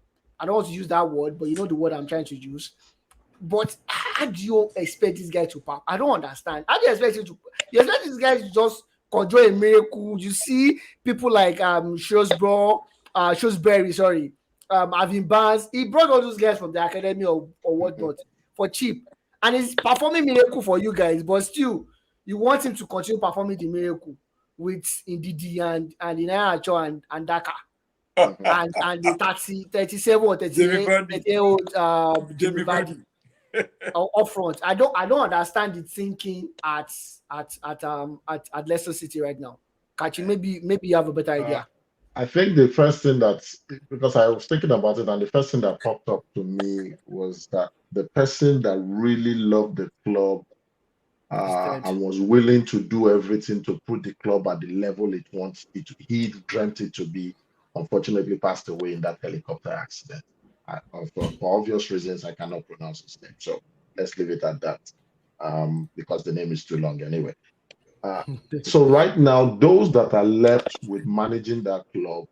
want to use that word, but you know the word I'm trying to use. But how do you expect this guy to pop? I don't understand. How do you expect him to? You expect this guy to just conjure a miracle? You see people like Shrewsbury, sorry, Avin Barnes. He brought all those guys from the academy or whatnot for cheap, and he's performing miracle for you guys. But still, you want him to continue performing the miracle with Ndidi and Inayacho and Daka. And the 37 or 38-year-old Jamie Vardy up front. I don't understand the thinking at Leicester City right now. Kachi, maybe you have a better idea. I think the first thing because I was thinking about it, and the first thing that popped up to me was that the person that really loved the club and was willing to do everything to put the club at the level it wants it, he dreamt it to be, unfortunately passed away in that helicopter accident. For obvious reasons, I cannot pronounce his name, so let's leave it at that, because the name is too long anyway. So right now, those that are left with managing that club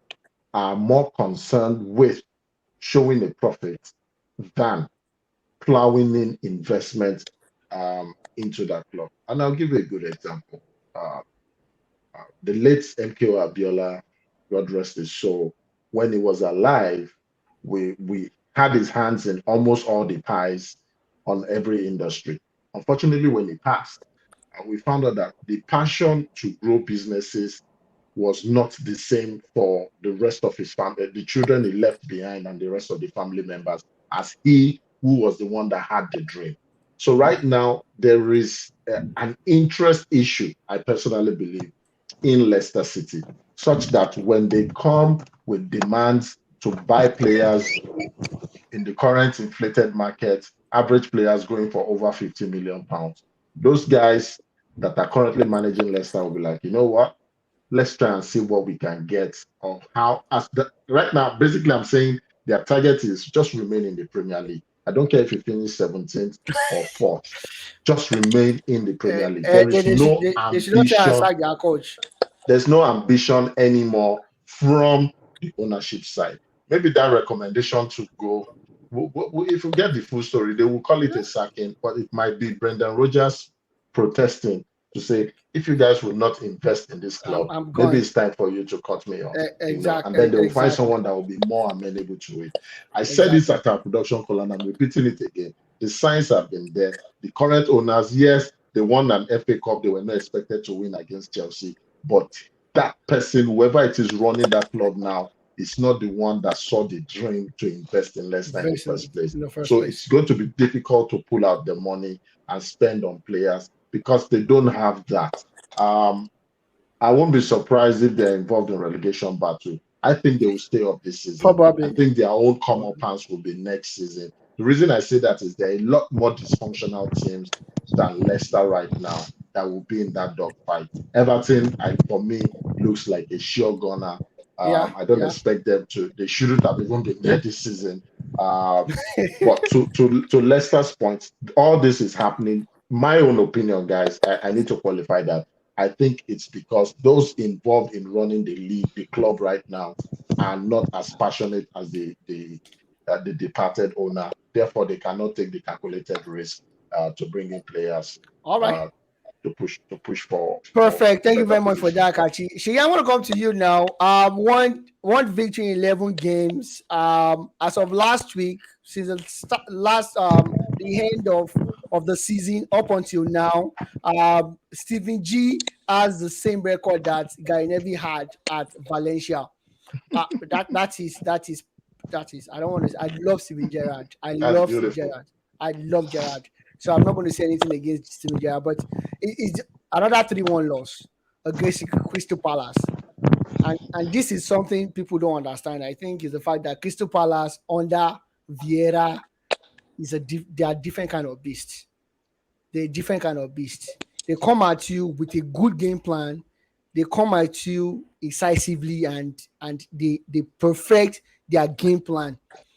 are more concerned with showing a profit than plowing in investment into that club. And I'll give you a good example. The late MKO Abiola, God rest his soul, when he was alive, we had his hands in almost all the pies on every industry. Unfortunately, when he passed, we found out that the passion to grow businesses was not the same for the rest of his family, the children he left behind, and the rest of the family members, as he who was the one that had the dream. So right now, there is an interest issue, I personally believe, in Leicester City, such that when they come with demands to buy players in the current inflated market, average players going for over £50 million, those guys that are currently managing Leicester will be like, you know what? Let's try and see what we can get on how. Right now, basically, I'm saying their target is just remain in the Premier League. I don't care if you finish 17th or 4th. Just remain in the Premier League. There is no ambition. There's no ambition anymore from the ownership side. Maybe that recommendation to go. If you get the full story, they will call it a sacking, but it might be Brendan Rodgers protesting to say, if you guys will not invest in this club, maybe it's time for you to cut me off. Exactly. And then they will find someone that will be more amenable to it. I said this at our production call, and I'm repeating it again. The signs have been there. The current owners, yes, they won an FA Cup. They were not expected to win against Chelsea. But that person, whoever it is running that club now, is not the one that saw the dream to invest in Leicester in the first place. It's going to be difficult to pull out the money and spend on players because they don't have that. I won't be surprised if they're involved in relegation battle. I think they will stay up this season. Probably. I think their own come-up will be next season. The reason I say that is there are a lot more dysfunctional teams than Leicester right now that will be in that dogfight. Everton, for me, looks like a sure gunner. I don't expect them to. They shouldn't have even been there this season. But to Leicester's point, all this is happening. My own opinion, guys, I need to qualify that. I think it's because those involved in running the league, the club right now, are not as passionate as the departed owner therefore they cannot take the calculated risk to bring in players All right. uh, to push for Perfect. Thank you better very much for position. that, Kachi. Shay, I want to come to you now. One victory in 11 games. As of last week, since the last the end of the season up until now, Stephen G has the same record that Gary Neville had at Valencia. That is. I don't want to. I love Steven Gerrard. I That's love Steven beautiful. Gerrard. I love Gerrard. So I'm not going to say anything against Steven Gerrard, but it's another 3-1 loss against Crystal Palace. And this is something people don't understand. I think is the fact that Crystal Palace under Vieira they are different kind of beasts. They're different kind of beasts. They come at you with a good game plan. They come at you incisively and they perfect their game plan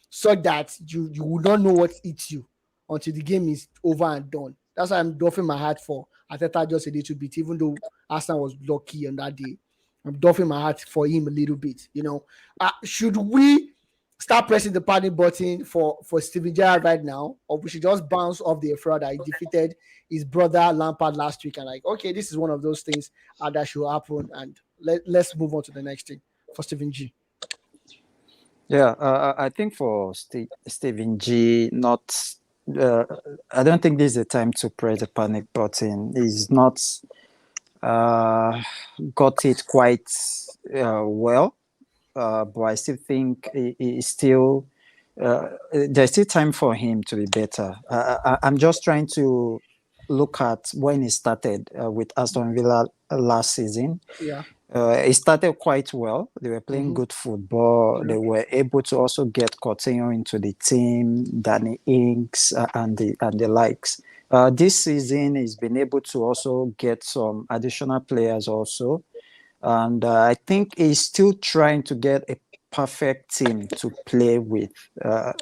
so that you will not know what hits you until the game is over and done. That's why I'm doffing my heart for Ateta just a little bit, even though Arsenal was lucky on that day. I'm doffing my heart for him a little bit. Should we start pressing the panic button for Steven Gerrard right now, or we should just bounce off the fraud that he defeated his brother Lampard last week and okay, this is one of those things that should happen, and let's move on to the next thing for Steven G. Yeah, I think for Stephen G, not. I don't think this is the time to press the panic button. He's not got it quite well, but I still think he's still. There's still time for him to be better. I'm just trying to look at when he started with Aston Villa last season. Yeah. It started quite well. They were playing good football. Yeah. They were able to also get Coutinho into the team, Danny Ings, and the likes. This season, he's been able to also get some additional players also, and I think he's still trying to get a perfect team to play with the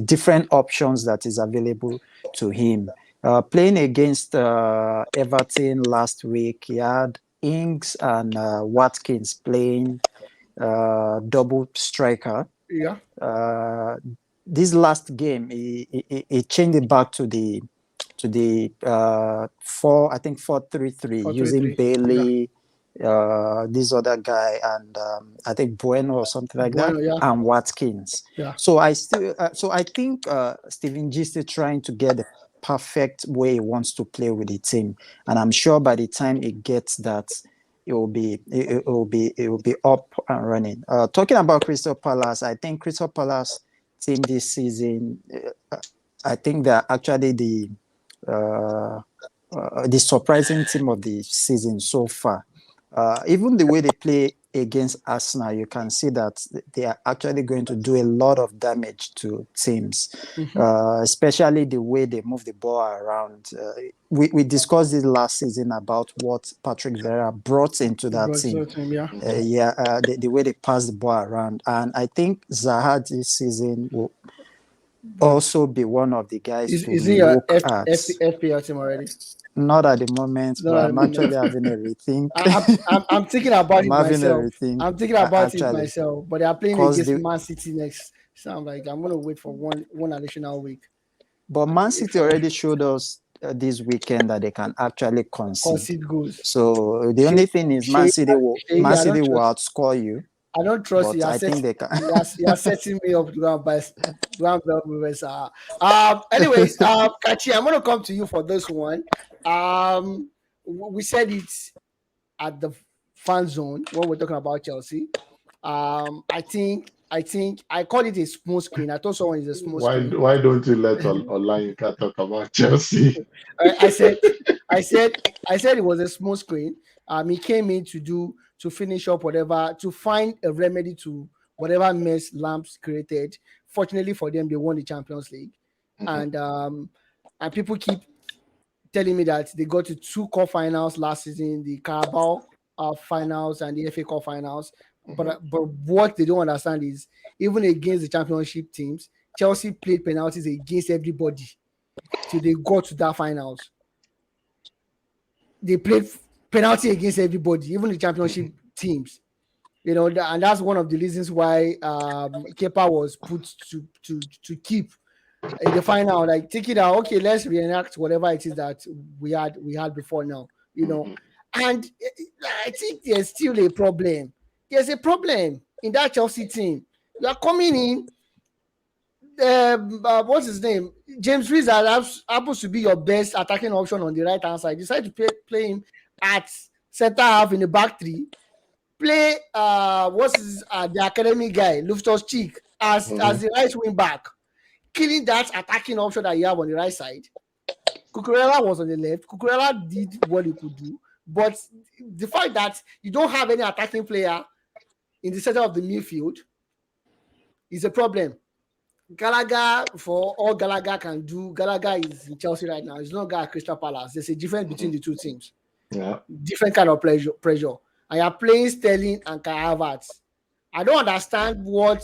different options that is available to him. Playing against Everton last week, he had Ings and Watkins playing double striker. Yeah. This last game, he changed it back to the 4-3-3 using 4-3-3. Bailey, this other guy, and I think Bueno or something like Bueno, that, yeah. and Watkins. Yeah. So I think Steven G is still trying to get the perfect way he wants to play with the team, and I'm sure by the time he gets that, it will be up and running. Talking about Crystal Palace, I think Crystal Palace team this season, I think they're actually the surprising team of the season so far. Even the way they play against Arsenal, you can see that they are actually going to do a lot of damage to teams, especially the way they move the ball around. We discussed this last season about what Patrick Vieira brought into that team. The way they pass the ball around. And I think Zaha this season will also be one of the guys Is to he your look at. FPL team already? Not at the moment, Not but at I'm the moment. actually having a rethink. I'm thinking about it I'm having a myself. rethink. I'm thinking about it Actually, myself, but they are playing 'cause against the- Man City next. So I'm like, I'm gonna wait for one additional week. But Man City already showed us this weekend that they can actually concede. Concede goals. So the only thing is Man City will outscore you. I don't trust But you. I think they can. You're setting me up to go and buy. Anyways, Kachi, I'm gonna come to you for this one. We said it at the fan zone when we're talking about Chelsea. I think I call it a small screen. I thought someone is a small screen. Why don't you let Olayinka talk about Chelsea? I said it was a small screen. He came in to finish up whatever, to find a remedy to whatever mess Lamps created. Fortunately for them, they won the Champions League, and people keep telling me that they got to 2 cup finals last season, the Carabao finals and the FA Cup finals. But what they don't understand is, even against the championship teams, Chelsea played penalties against everybody till they got to that finals. They played penalty against everybody, even the championship teams. And that's one of the reasons why Kepa was put to keep in the final. Like, take it out. Okay, let's reenact whatever it is that we had before now. And I think there's still a problem. There's a problem in that Chelsea team. You are coming in. What's his name? James Reese happens to be your best attacking option on the right hand side. You decide to play him at center half in the back three. Play the academy guy, Loftus Cheek, as the right wing back, killing that attacking option that you have on the right side. Cucurella was on the left. Cucurella did what he could do, but the fact that you don't have any attacking player in the center of the midfield is a problem. Gallagher, for all Gallagher can do, Gallagher is in Chelsea right now. He's not guy at Crystal Palace. There's a difference between the two teams. Yeah. Different kind of pressure. And you're playing Sterling and Kai Havertz. I don't understand what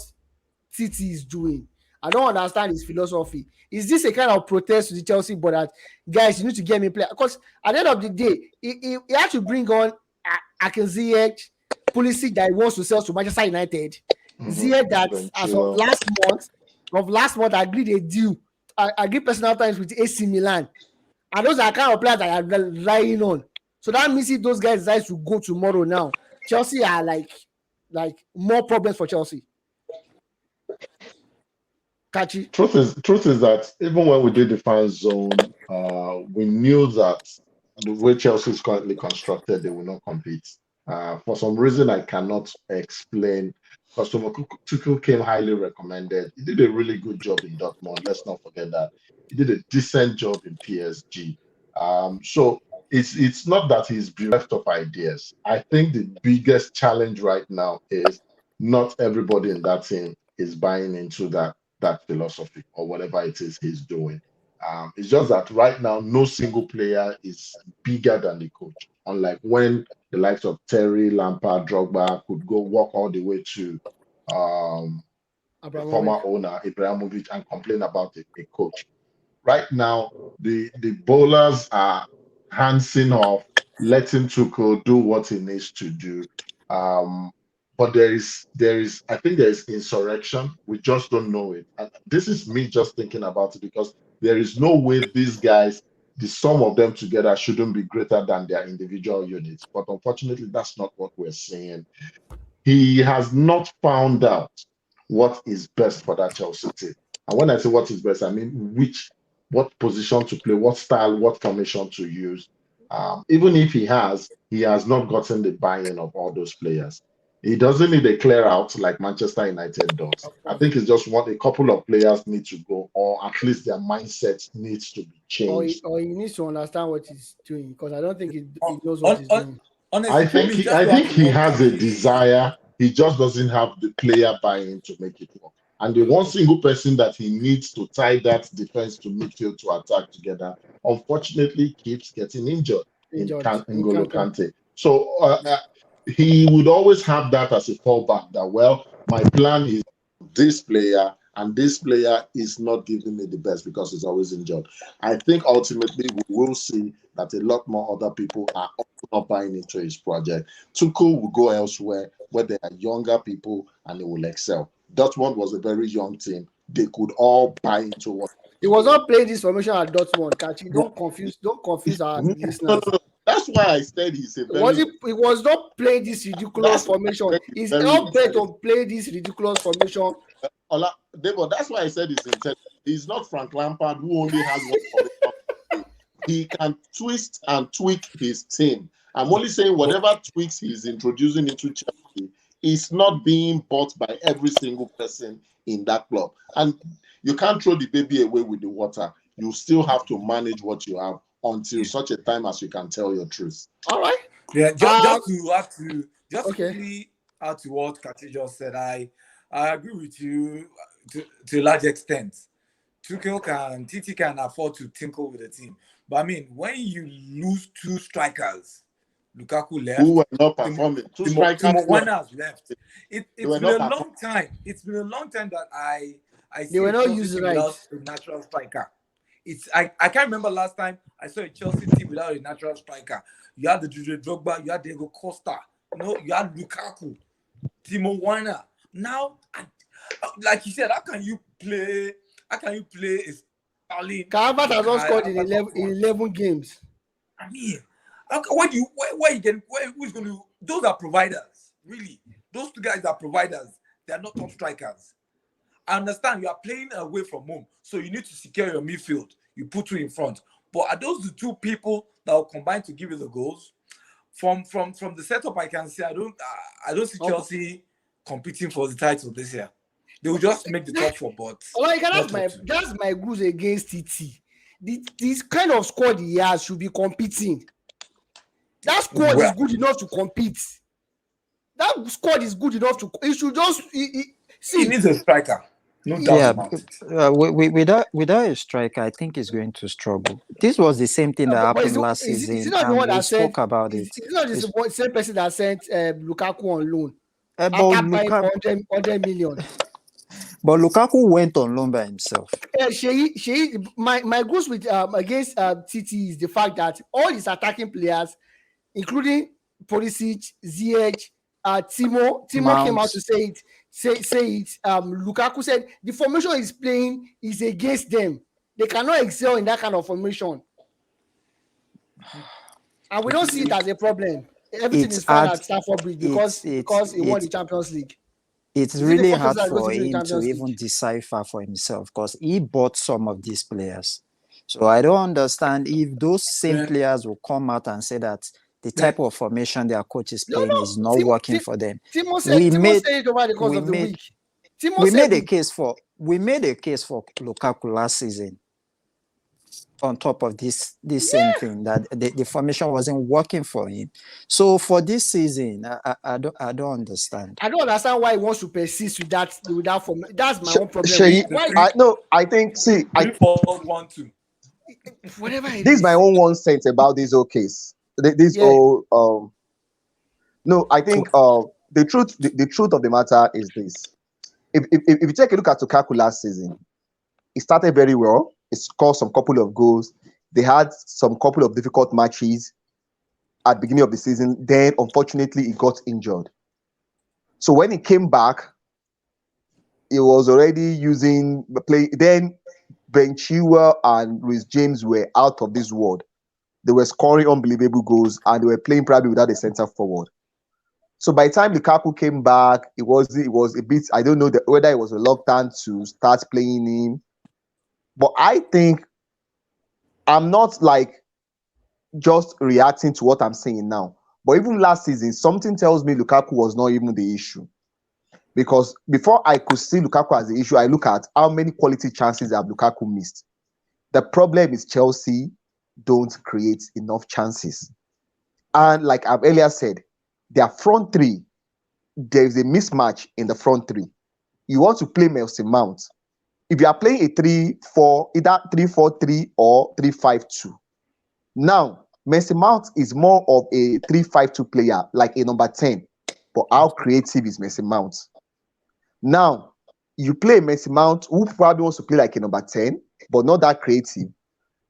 Titi is doing. I don't understand his philosophy. Is this a kind of protest to the Chelsea board that, guys, you need to get me player? Because at the end of the day, he had to bring on Akin Pulisic that he wants to sell to Manchester United. Ziyech that as of last month agreed a deal, agreed personal terms with AC Milan. And those are the kind of players that are relying on. So that means if those guys decide to go tomorrow now, Chelsea are like more problems for Chelsea. Catchy. Truth is that even when we did the fan zone, we knew that the way Chelsea is currently constructed, they will not compete. For some reason I cannot explain. Customer Tuchel came highly recommended. He did a really good job in Dortmund. Let's not forget that. He did a decent job in PSG. So it's not that he's bereft of ideas. I think the biggest challenge right now is not everybody in that team is buying into that philosophy or whatever it is he's doing. It's just that right now, no single player is bigger than the coach. Unlike when the likes of Terry, Lampard, Drogba could go walk all the way to the former owner, Ibrahimovic, and complain about a coach. Right now, the bowlers are handing off, letting Tuchel do what he needs to do. But there is, I think there is insurrection. We just don't know it. And this is me just thinking about it because there is no way these guys, the sum of them together, shouldn't be greater than their individual units. But unfortunately, that's not what we're seeing. He has not found out what is best for that Chelsea team. And when I say what is best, I mean what position to play, what style, what formation to use. Even if he has not gotten the buy-in of all those players. He doesn't need a clear out like Manchester United does. I think it's just a couple of players need to go, or at least their mindset needs to be changed. Or he needs to understand what he's doing, because I don't think he knows what he's doing. Honestly, I think he has a desire. He just doesn't have the player buy-in to make it work. And the one single person that he needs to tie that defense to midfield to attack together, unfortunately, keeps getting injured. N'Golo Kante. So he would always have that as a fallback. That, well, my plan is this player, and this player is not giving me the best because he's always injured. I think ultimately we will see that a lot more other people are also not buying into his project. Tuchel will go elsewhere where there are younger people and they will excel. Dortmund was a very young team. They could all buy into what he was not playing this formation at Dortmund. Kachi, don't confuse our listeners. No. That's why I said he's a very... He was not playing this ridiculous formation. He's not better to play this ridiculous formation. That's why I said he's intelligent. He's not Frank Lampard, who only has one formation. He can twist and tweak his team. I'm only saying whatever tweaks he's introducing into Chelsea is not being bought by every single person in that club. And you can't throw the baby away with the water. You still have to manage what you have until such a time as you can tell your truth. All right. Yeah, just quickly add to what Kachi just said. I agree with you to a large extent. Titi can afford to tinkle with the team. But I mean, when you lose two strikers, Lukaku left. Who were not performing. Two strikers left. It's been a long time. It's been a long time that I they were not used right. A natural striker. I can't remember last time I saw a Chelsea team without a natural striker. You had the Drogba, you had Diego Costa, you had Lukaku. Timo Werner. Now, like you said, how can you play a Sterling? Calvert has not scored in Kai 11 games. I mean, where you get who's going to? Those are providers, really. Those two guys are providers. They are not top strikers. I understand you are playing away from home, so you need to secure your midfield. You put two in front, but are those the two people that will combine to give you the goals? From the setup, I can see I don't see Chelsea competing for the title this year. They will just make the top four, but that's my goose against TT. This kind of squad he has should be competing. That squad is good enough to compete. That squad is good enough to. It should just he needs a striker. No doubt about it. Without a striker, I think he's going to struggle. This was the same thing that happened last season. Is it not the one that spoke about it. It's not the same person that sent Lukaku on loan. But Lukaku 100 million. But Lukaku went on loan by himself. My goals with against TT is the fact that all his attacking players, including Pulisic, Ziyech, Timo came out to say it. Lukaku said the formation he's playing is against them. They cannot excel in that kind of formation, and we don't see it as a problem. Everything is fine at Stamford Bridge because he won the Champions League. It's really hard for him to even decipher for himself because he bought some of these players. So I don't understand if those same players will come out and say that the type of formation their coach is playing is not working for them. Timo said it over the course of the week. We made a case for Lukaku last season. On top of this same thing, that the formation wasn't working for him. So for this season, I don't understand. I don't understand why he wants to persist with that formation. That's my own problem. I think whatever. This is my own 1 cent about this whole case. I think the truth of the matter is this. If you take a look at Lukaku last season, it started very well. It scored some couple of goals. They had some couple of difficult matches at the beginning of the season. Then, unfortunately, he got injured. So when he came back, he was already using the play. Then Ben Chilwell and Reece James were out of this world. They were scoring unbelievable goals, and they were playing probably without a center forward. So by the time Lukaku came back, it was a bit. I don't know whether it was reluctant to start playing him. But I think I'm not like just reacting to what I'm saying now. But even last season, something tells me Lukaku was not even the issue. Because before I could see Lukaku as the issue, I look at how many quality chances have Lukaku missed. The problem is Chelsea don't create enough chances. And like I've earlier said, their front three, there is a mismatch in the front three. You want to play Mason Mount. If you are playing a 3-4, either 3-4-3 or 3-5-2. Now, Mason Mount is more of a 3-5-2 player, like a number 10. But how creative is Mason Mount? Now, you play Mason Mount, who probably wants to play like a number 10, but not that creative.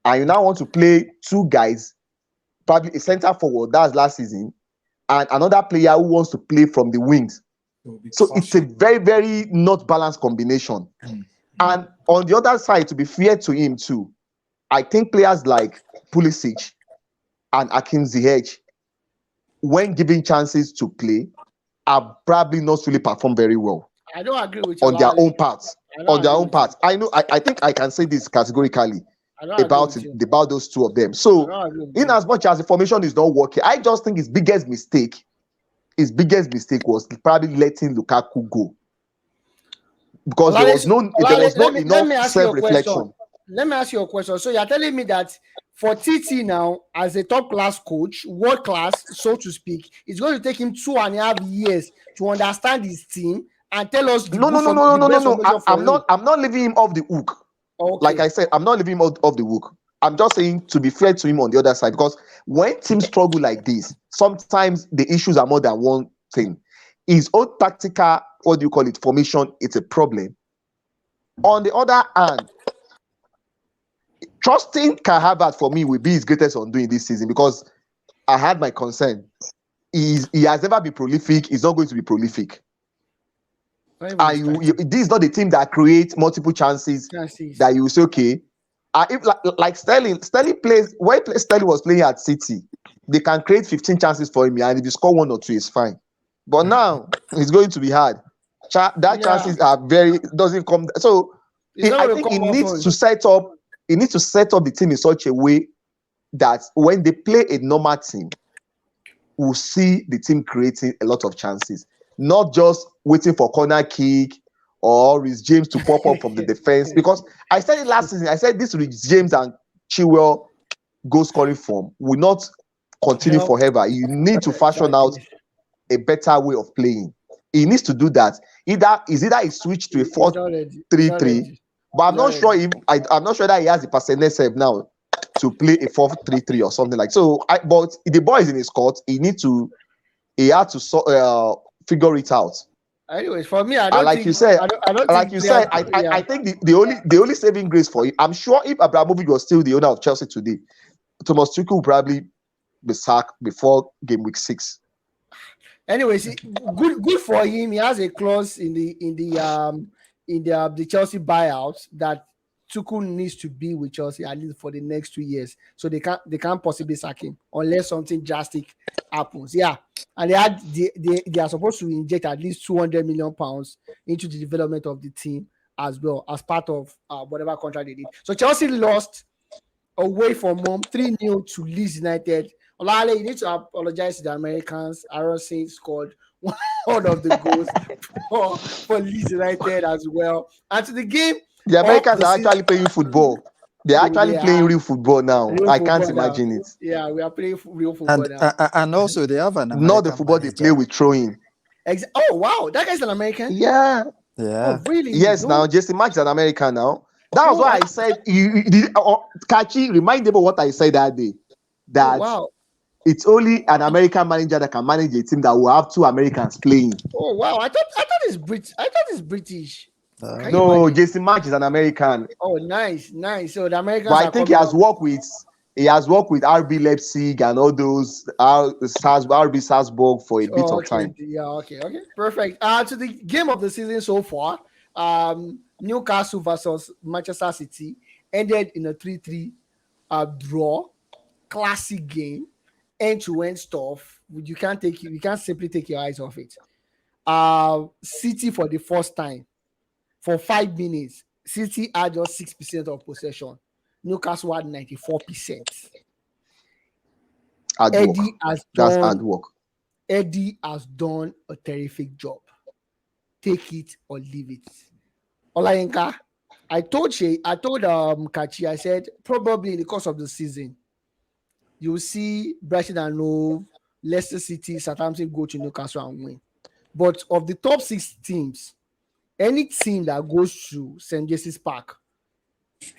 And you now want to play two guys, probably a center forward, that's last season, and another player who wants to play from the wings. So it's a very, very not balanced combination. And on the other side, to be fair to him too, I think players like Pulisic and Akin Ziyech, when given chances to play, are probably not really performed very well. I don't agree with you. On their own parts. I know. I think I can say this categorically about those two of them. So, in as much as the formation is not working, I just think his biggest mistake was probably letting Lukaku go. Because there was not enough self-reflection. Let me ask you a question. So you're telling me that for TT now, as a top-class coach, world-class, so to speak, it's going to take him 2.5 years to understand his team and tell us. No. I'm not leaving him off the hook. Okay. Like I said, I'm not leaving him off the hook. I'm just saying to be fair to him on the other side, because when teams struggle like this, sometimes the issues are more than one thing. His own tactical, formation, it's a problem. On the other hand, trusting Kai Havertz for me will be his greatest undoing this season, because I had my concern. He has never been prolific. He's not going to be prolific. and this is not the team that creates multiple chances that you say, okay, if like Sterling plays when Sterling was playing at City, they can create 15 chances for him, and if you score 1 or 2, it's fine. But now it's going to be hard. Chances are doesn't come. So I think he needs to set up. He needs to set up the team in such a way that when they play a normal team, we'll see the team creating a lot of chances, not just waiting for corner kick or Reece James to pop up from the defense. Because I said it last season, I said this Reece James and Chilwell goal scoring form will not continue forever. You need to fashion out a better way of playing. He needs to do that. Either he switch to a 4-3-3, but I'm not sure that he has the personnel now to play a 4-3-3 or something like so. But the boy is in his court. He had to figure it out. Anyways, for me, I don't like think, you said, I I think the only saving grace for you. I'm sure if Abramovich was still the owner of Chelsea today, Thomas Tuchel will probably be sacked before game week 6. Anyways, good for him. He has a clause in the Chelsea buyout that Tuchel needs to be with Chelsea at least for the next 2 years, so they can't possibly sack him unless something drastic happens. Yeah, and they are supposed to inject at least 200 million pounds into the development of the team as well as part of whatever contract they did. So Chelsea lost away from home 3-0 to Leeds United. Olale, you need to apologize to the Americans. Aaron Saint scored one of the goals for Leeds United as well. And to the game, the Americans are actually playing football. They're actually playing real football now. I can't imagine it. Yeah, we are playing real football now. And also, they have an American not the football manager. They play with throwing. Oh, wow. That guy's an American? Yeah. Oh, really? Yes, now Jesse Mark is an American now. That was why I said, Kachi, remind them of what I said that day. That it's only an American manager that can manage a team that will have 2 Americans playing. Oh, wow. I thought it's British. No, Jesse Mark is an American. Oh, nice. So the Americans but I think he has worked with RB Leipzig and all those RB Salzburg for a bit of time. Yeah, okay. Perfect. To the game of the season so far, Newcastle versus Manchester City ended in a 3-3 draw. Classic game, end-to-end stuff. You can't simply take your eyes off it. City for the first time for 5 minutes, City had just 6% of possession. Newcastle had 94%. That's hard work. Eddie has done a terrific job. Take it or leave it. Olayenka, I told Kachi, I said probably in the course of the season, you'll see Brighton and Hove, Leicester City, Southampton go to Newcastle and win. But of the top 6 teams, any team that goes to St. James's Park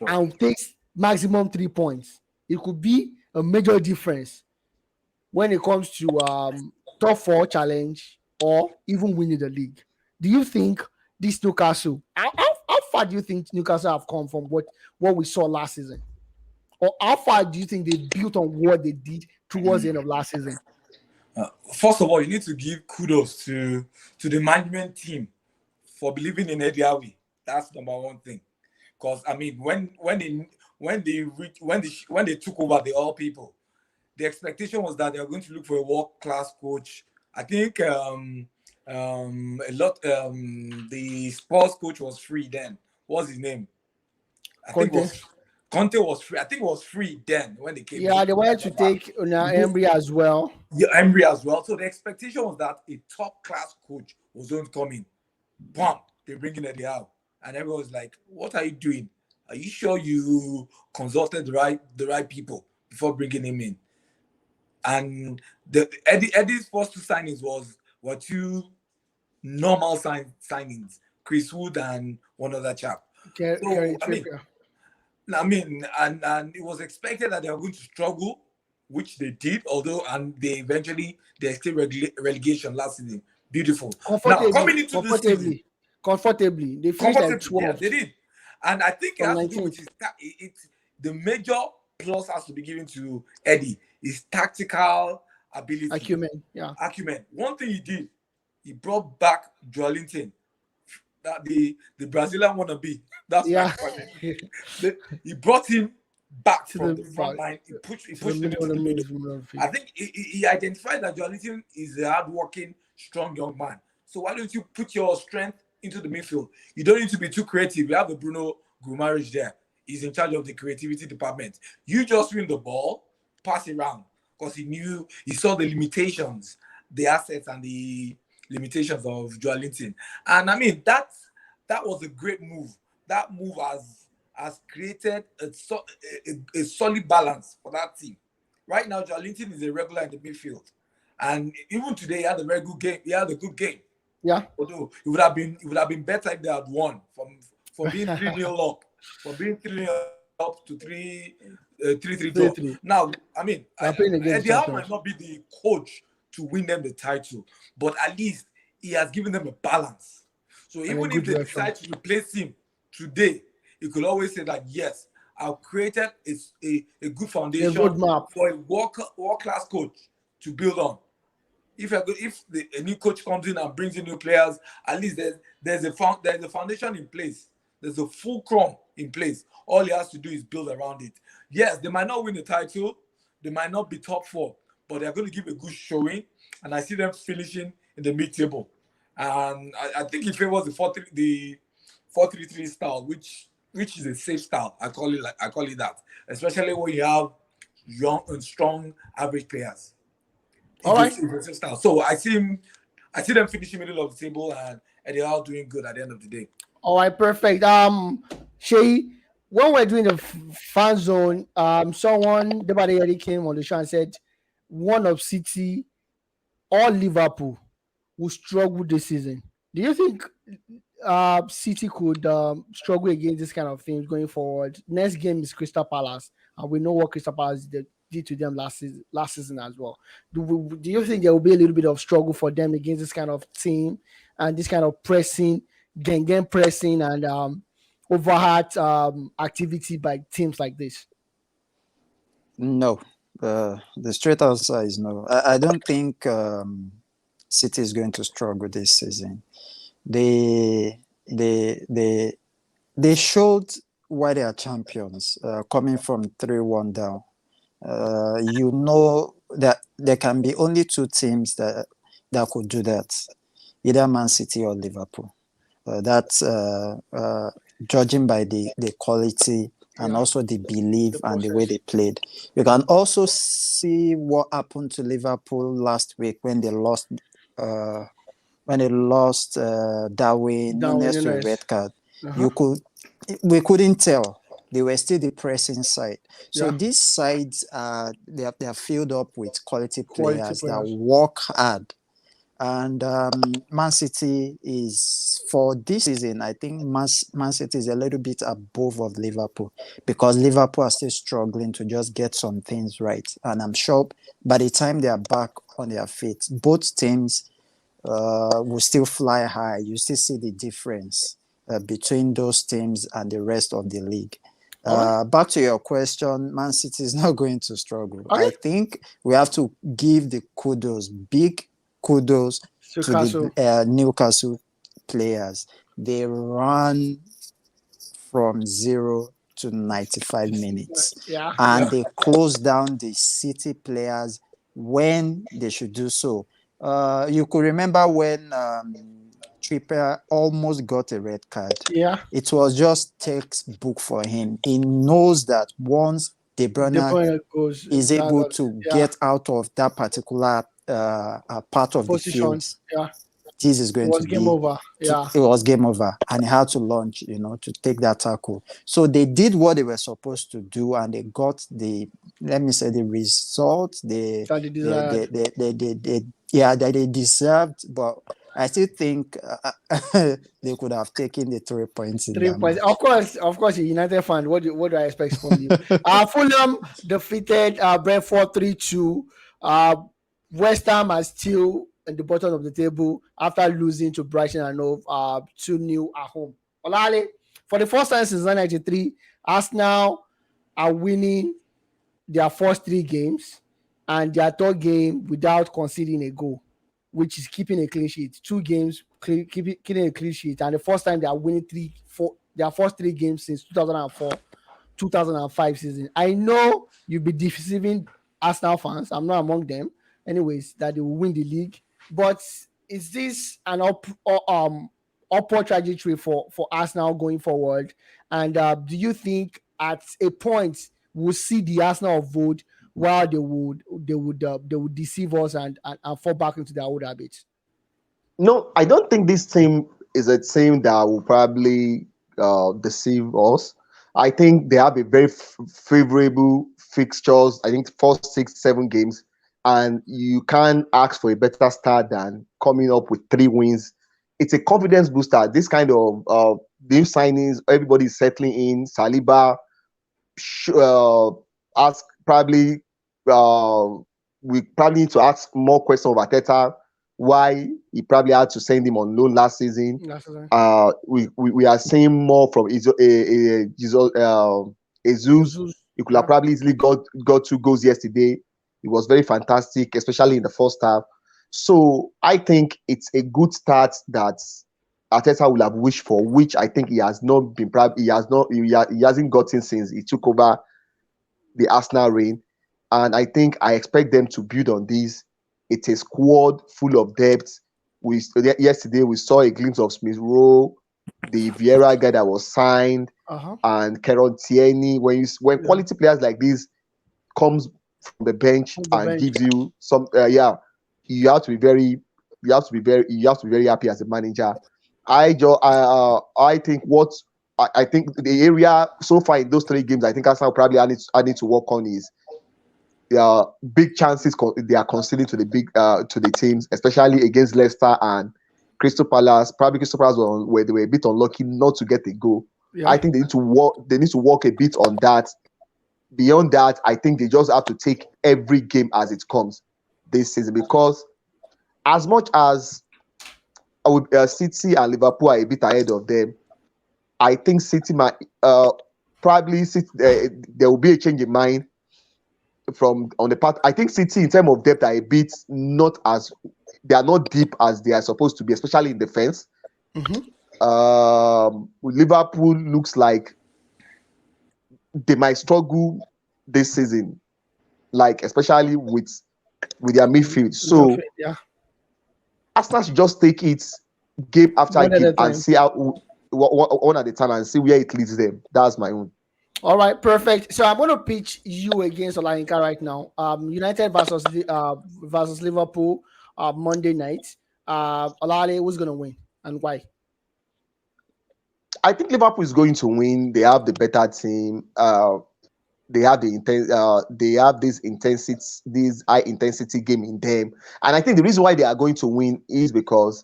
and takes maximum 3 points, it could be a major difference when it comes to top 4 challenge or even winning the league. Do you think this Newcastle, how far do you think Newcastle have come from what we saw last season? Or how far do you think they built on what they did towards the end of last season? First of all, you need to give kudos to the management team for believing in Eddie Howe. That's number one thing. Because I mean, when they took over the All People, the expectation was that they were going to look for a world-class coach. I think the Spurs coach was free then. What's his name? Conte was free. I think it was free then when they came. Yeah, they wanted to take Emery as well. Yeah, Emery as well. So the expectation was that a top-class coach was going to come in. Bam! They bring in Eddie Howe, and everyone was like, "What are you doing? Are you sure you consulted the right people before bringing him in?" And Eddie's first 2 signings were 2 normal signings: Chris Wood and one other chap. I mean, and it was expected that they were going to struggle, which they did, and they escaped relegation last season. Beautiful. Now, coming into this season, comfortably. They finished at 12. Yeah, they did. And I think it has to do with the major plus has to be given to Eddie, his tactical ability. Acumen. One thing he did, he brought back Joelinton that the Brazilian wannabe. That's my Yeah. comment. He brought him back To from the the front back, line. He to the pushed him middle into of the the middle. I midfield. think he identified that Joelinton is a hardworking, strong young man. So why don't you put your strength into the midfield? You don't need to be too creative. You have the Bruno Guimaraes there. He's in charge of the creativity department. You just win the ball, pass it around, because he saw the limitations, the assets and the limitations of Joelinton. And I mean that was a great move. That move has created a solid balance for that team. Right now, Joelinton is a regular in the midfield, and even today he had a very good game. He had a good game. Yeah. Although it would have been better if they had won from being 3-0 up, from being 3-0 up to 3-3 draw. 3-3. Now, I mean, They're playing against Eddie Howe champions. might not be the coach to win them the title, but at least he has given them a balance. So And a even good if they direction. decide to replace him today, he could always say that yes, I've created a good A foundation roadmap. for a world-class coach to build on. If a new coach comes in and brings in new players, at least there's a foundation in place. There's a fulcrum in place. All he has to do is build around it. Yes, they might not win the title, they might not be top four, but they're going to give a good showing, and I see them finishing in the mid-table. And I think he favors the 4-3-3 style, which is a safe style. I call it that, especially when you have young and strong average players. All right. It's a safe style. So I see them finishing middle of the table, and Eddie Howe doing good at the end of the day. All right, perfect. Shay, when we're doing the fan zone, someone, Debade Eddie came on the show and said one of City or Liverpool will struggle this season. Do you think City could struggle against this kind of things going forward? Next game is Crystal Palace, and we know what Crystal Palace did to them last season as well. Do you think there will be a little bit of struggle for them against this kind of team and this kind of pressing, gang pressing, and overhead activity by teams like this? No. The straight answer is no. I don't think City is going to struggle this season. They showed why they are champions, coming from 3-1 down. You know that there can be only two teams that could do that, either Man City or Liverpool. That's judging by the quality and also the belief and the way they played. You can also see what happened to Liverpool last week when they lost Darwin Nunes to a red card. We couldn't tell. They were still the pressing side. So these sides they are filled up with quality players that work hard. And Man City is, for this season, I think Man City is a little bit above of Liverpool, because Liverpool are still struggling to just get some things right. And I'm sure by the time they are back on their feet, both teams will still fly high. You still see the difference between those teams and the rest of the league. Back to your question, Man City is not going to struggle. I think we have to give the big kudos to the Newcastle players. They ran from 0 to 95 minutes. And they closed down the City players when they should do so. You could remember when Trippier almost got a red card. It was just textbook for him. He knows that once De Bruyne is able to get out of that particular part of position, the field, this is going to be game over. It was game over, and he had to launch, to take that tackle. So they did what they were supposed to do, and they got the result that they deserved. But I still think they could have taken the 3 points. 3 points. Of course, a United fan. What do I expect from you? Fulham defeated Brentford 3-2. West Ham are still at the bottom of the table after losing to Brighton and Hove 2-0 at home. Olale, for the first time since 1993, Arsenal are winning their first 3 games and their third game without conceding a goal, which is keeping a clean sheet. 2 games keeping a clean sheet, and the first time they are winning their first 3 games since 2004, 2005 season. I know you'll be deceiving Arsenal fans. I'm not among them. Anyways, that they will win the league. But is this an upward trajectory for Arsenal going forward? And do you think at a point we'll see the Arsenal vote while they would deceive us and fall back into their old habits? No, I don't think this team is a team that will probably deceive us. I think they have a very favorable fixtures. I think 4, 6, 7 games, and you can't ask for a better start than coming up with 3 wins. It's a confidence booster. This kind of new signings, everybody is settling in. Saliba, ask probably uh, we probably need to ask more questions of Ateta why he probably had to send him on loan last season. That's right. We are seeing more from Jesus. Jesus. He could have probably easily got 2 goals yesterday. It was very fantastic, especially in the first half. So I think it's a good start that Ateta will have wished for, which I think he has not been. He hasn't gotten since he took over the Arsenal reign, and I think I expect them to build on this. It's a squad full of depth. Yesterday we saw a glimpse of Smith Rowe, the Vieira guy that was signed, and Keron Tierney. When quality players like this comes from the bench and gives you some, you have to be very happy as a manager. I think I think the area so far in those 3 games, I think Arsenal probably I need to work on is big chances they are conceding to the teams, especially against Leicester and Crystal Palace. Probably Crystal Palace where they were a bit unlucky not to get a goal. Yeah. I think they need to work a bit on that. Beyond that, I think they just have to take every game as it comes this season, because as much as City and Liverpool are a bit ahead of them, I think City might probably there will be a change in mind from on the part. I think City in terms of depth are a bit they are not deep as they are supposed to be, especially in defense. Liverpool looks like they might struggle this season, like especially with their midfield. So Arsenal should just take it game after game and see how one at a time and see where it leads them. That's my own. All right, perfect. So I'm going to pitch you against Olayinka right now. United versus Liverpool Monday night. Olale, who's going to win and why? I think Liverpool is going to win. They have the better team. They have this high intensity game in them, and I think the reason why they are going to win is because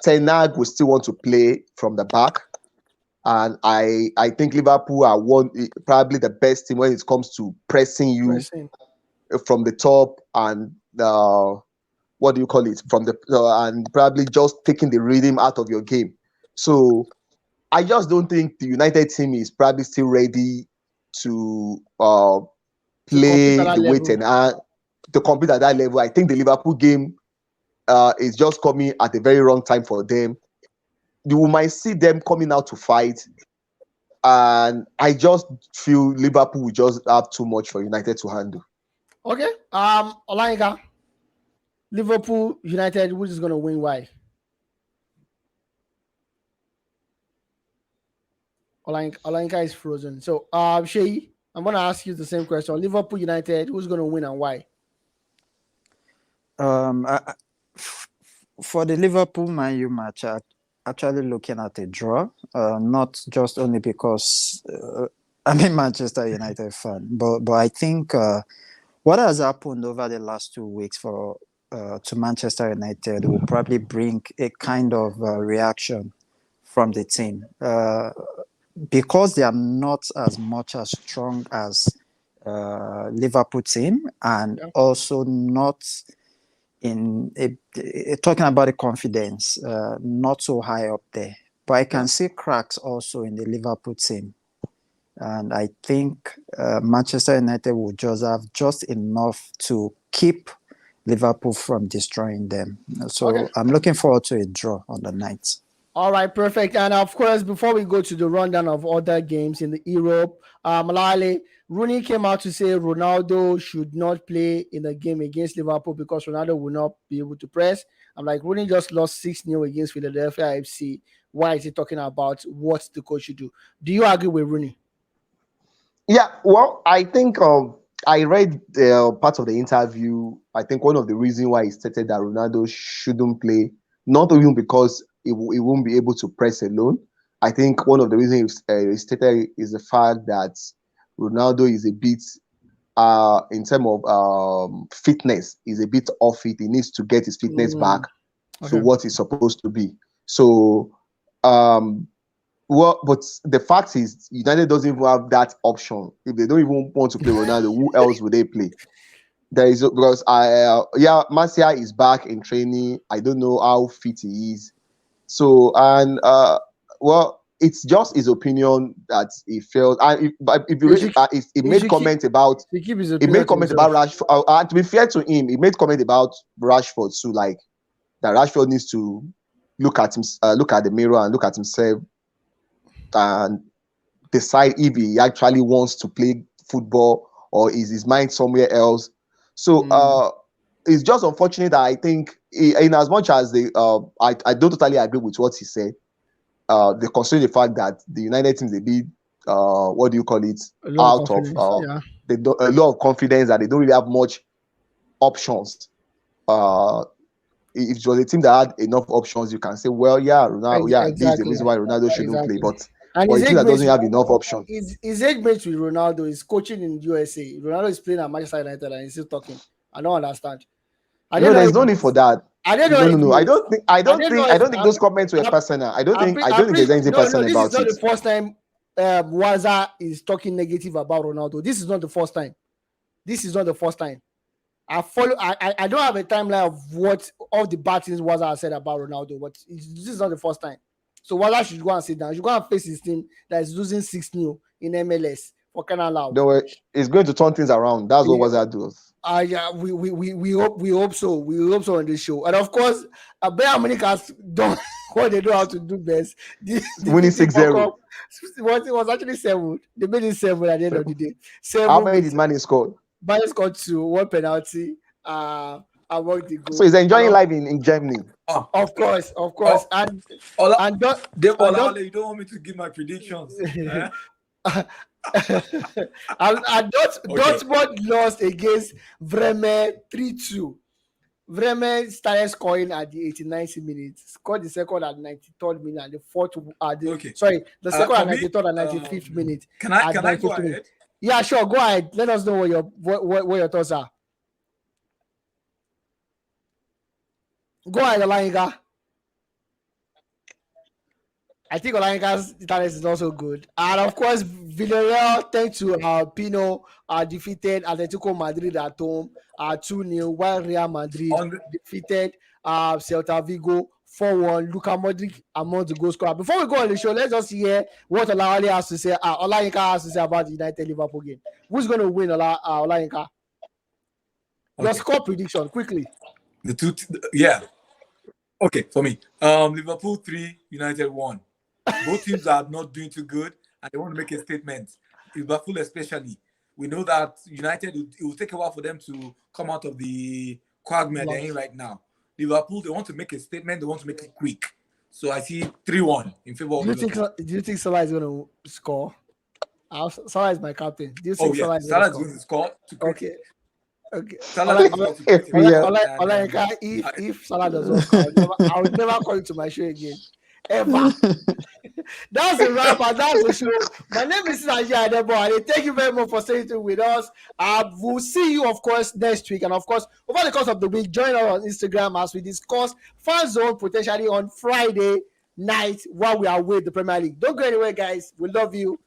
Ten Hag will still want to play from the back, and I think Liverpool are probably the best team when it comes to pressing you from the top and what do you call it from the and probably just taking the rhythm out of your game. So I just don't think the United team is probably still ready to play the way Ten Hag to compete at that level. I think the Liverpool game is just coming at a very wrong time for them. You might see them coming out to fight, and I just feel Liverpool will just have too much for United to handle. Okay, Olayinka, Liverpool, United, which is going to win? Why? Olayinka is frozen. So, Shay, I'm going to ask you the same question. Liverpool, United, who's going to win and why? For the Liverpool Man U match, I'm actually looking at a draw, not just only because I'm a Manchester United fan, but I think what has happened over the last 2 weeks to Manchester United will probably bring a kind of reaction from the team. Because they are not as much as strong as Liverpool team, and also not in talking about the confidence, not so high up there. But I can see cracks also in the Liverpool team, and I think Manchester United will just have just enough to keep Liverpool from destroying them. So Okay. I'm looking forward to a draw on the night. All right, perfect. And of course, before we go to the rundown of other games in the Europe, Malale, Rooney came out to say Ronaldo should not play in the game against Liverpool because Ronaldo will not be able to press. I'm like, Rooney just lost 6-0 against Philadelphia FC. Why is he talking about what the coach should do? Do you agree with Rooney? Yeah, well, I think I read part of the interview. I think one of the reasons why he stated that Ronaldo shouldn't play, not even because he won't be able to press alone. I think one of the reasons he stated is the fact that Ronaldo is a bit, in terms of fitness, is a bit off it. He needs to get his fitness back to Okay. what he's supposed to be. So, well, but the fact is, United doesn't even have that option. If they don't even want to play Ronaldo, who else would they play? There is because Marcia is back in training. I don't know how fit he is. So well, it's just his opinion that he felt. And if you read, he made comment about He keep his he opinion made to comment himself. about Rashford. And to be fair to him, he made comment about Rashford too, like that Rashford needs to look at him, look at the mirror and look at himself and decide if he actually wants to play football or is his mind somewhere else. So it's just unfortunate that I think in as much as I don't totally agree with what he said. They consider the fact that the United team is a bit what do you call it, A lot of out of confidence. a lot of confidence that they don't really have much options. If it was a team that had enough options, you can say, well, yeah, Ronaldo, this is the Exactly. reason why Ronaldo shouldn't play. But And for a his team age that doesn't mates, have enough options, his age mates with Ronaldo is coaching in USA. Ronaldo is playing at Manchester United and he's still talking. I don't understand. I don't know. there's no need for that. I don't know. No. I don't think. I don't think those comments were I'm- personal. I don't think there's anything personal this is about not it. the first time Waza is talking negative about Ronaldo. This is not the first time. I don't have a timeline of what all the bad things Waza has said about Ronaldo, but this is not the first time. So Waza should go and sit down. He should go and face his team that is losing 6-0 in MLS for crying loud. It's going to turn things around. That's what Waza does. Yeah, we hope so. We hope so on this show. And of course, Bayern Munich has done what they know how to do best. Winning 6-0. It was actually 7. They made it 7 at the end of the day. 7. How many did Mane score? Bayern scored 2, 1 penalty. Among the goals. So he's enjoying life in Germany. Of course. And Debola, you don't want me to give my predictions. and Dortmund lost against Bremen 3-2. Bremen started scoring at the 89th minute, scored the second at 93rd minute, and the fourth the second at 93rd and 95th minute. Can I go ahead? Yeah, sure, go ahead. Let us know what your thoughts are. Go ahead, Olayinka. I think Olayinka's internet is also good. And of course, Villarreal, thanks to Pino, defeated Atletico Madrid at home 2-0, while Real Madrid defeated Celta Vigo 4-1. Luka Modric among the goal scorer. Before we go on the show, let's just hear what Olayinka has to say. Olayinka has to say about the United Liverpool game. Who's going to win, Olayinka? Your score prediction, quickly. Okay, for me, Liverpool 3, United 1. Both teams are not doing too good, and they want to make a statement. Liverpool, especially, we know that United, it will take a while for them to come out of the quagmire they're in right now. Liverpool, they want to make a statement. They want to make it quick. So I see 3-1 in favor of Liverpool. Do you think Salah is going to score? Salah is my captain. Do you think Salah is going to score? Okay. Salah if Salah does not score, I will never call you to my show again. Ever. That's a wrap, and that's the show. My name is Najee Adebo, and thank you very much for staying tuned with us. We'll see you, of course, next week. And of course, over the course of the week, join us on Instagram as we discuss Fan Zone potentially on Friday night while we are with the Premier League. Don't go anywhere, guys. We love you.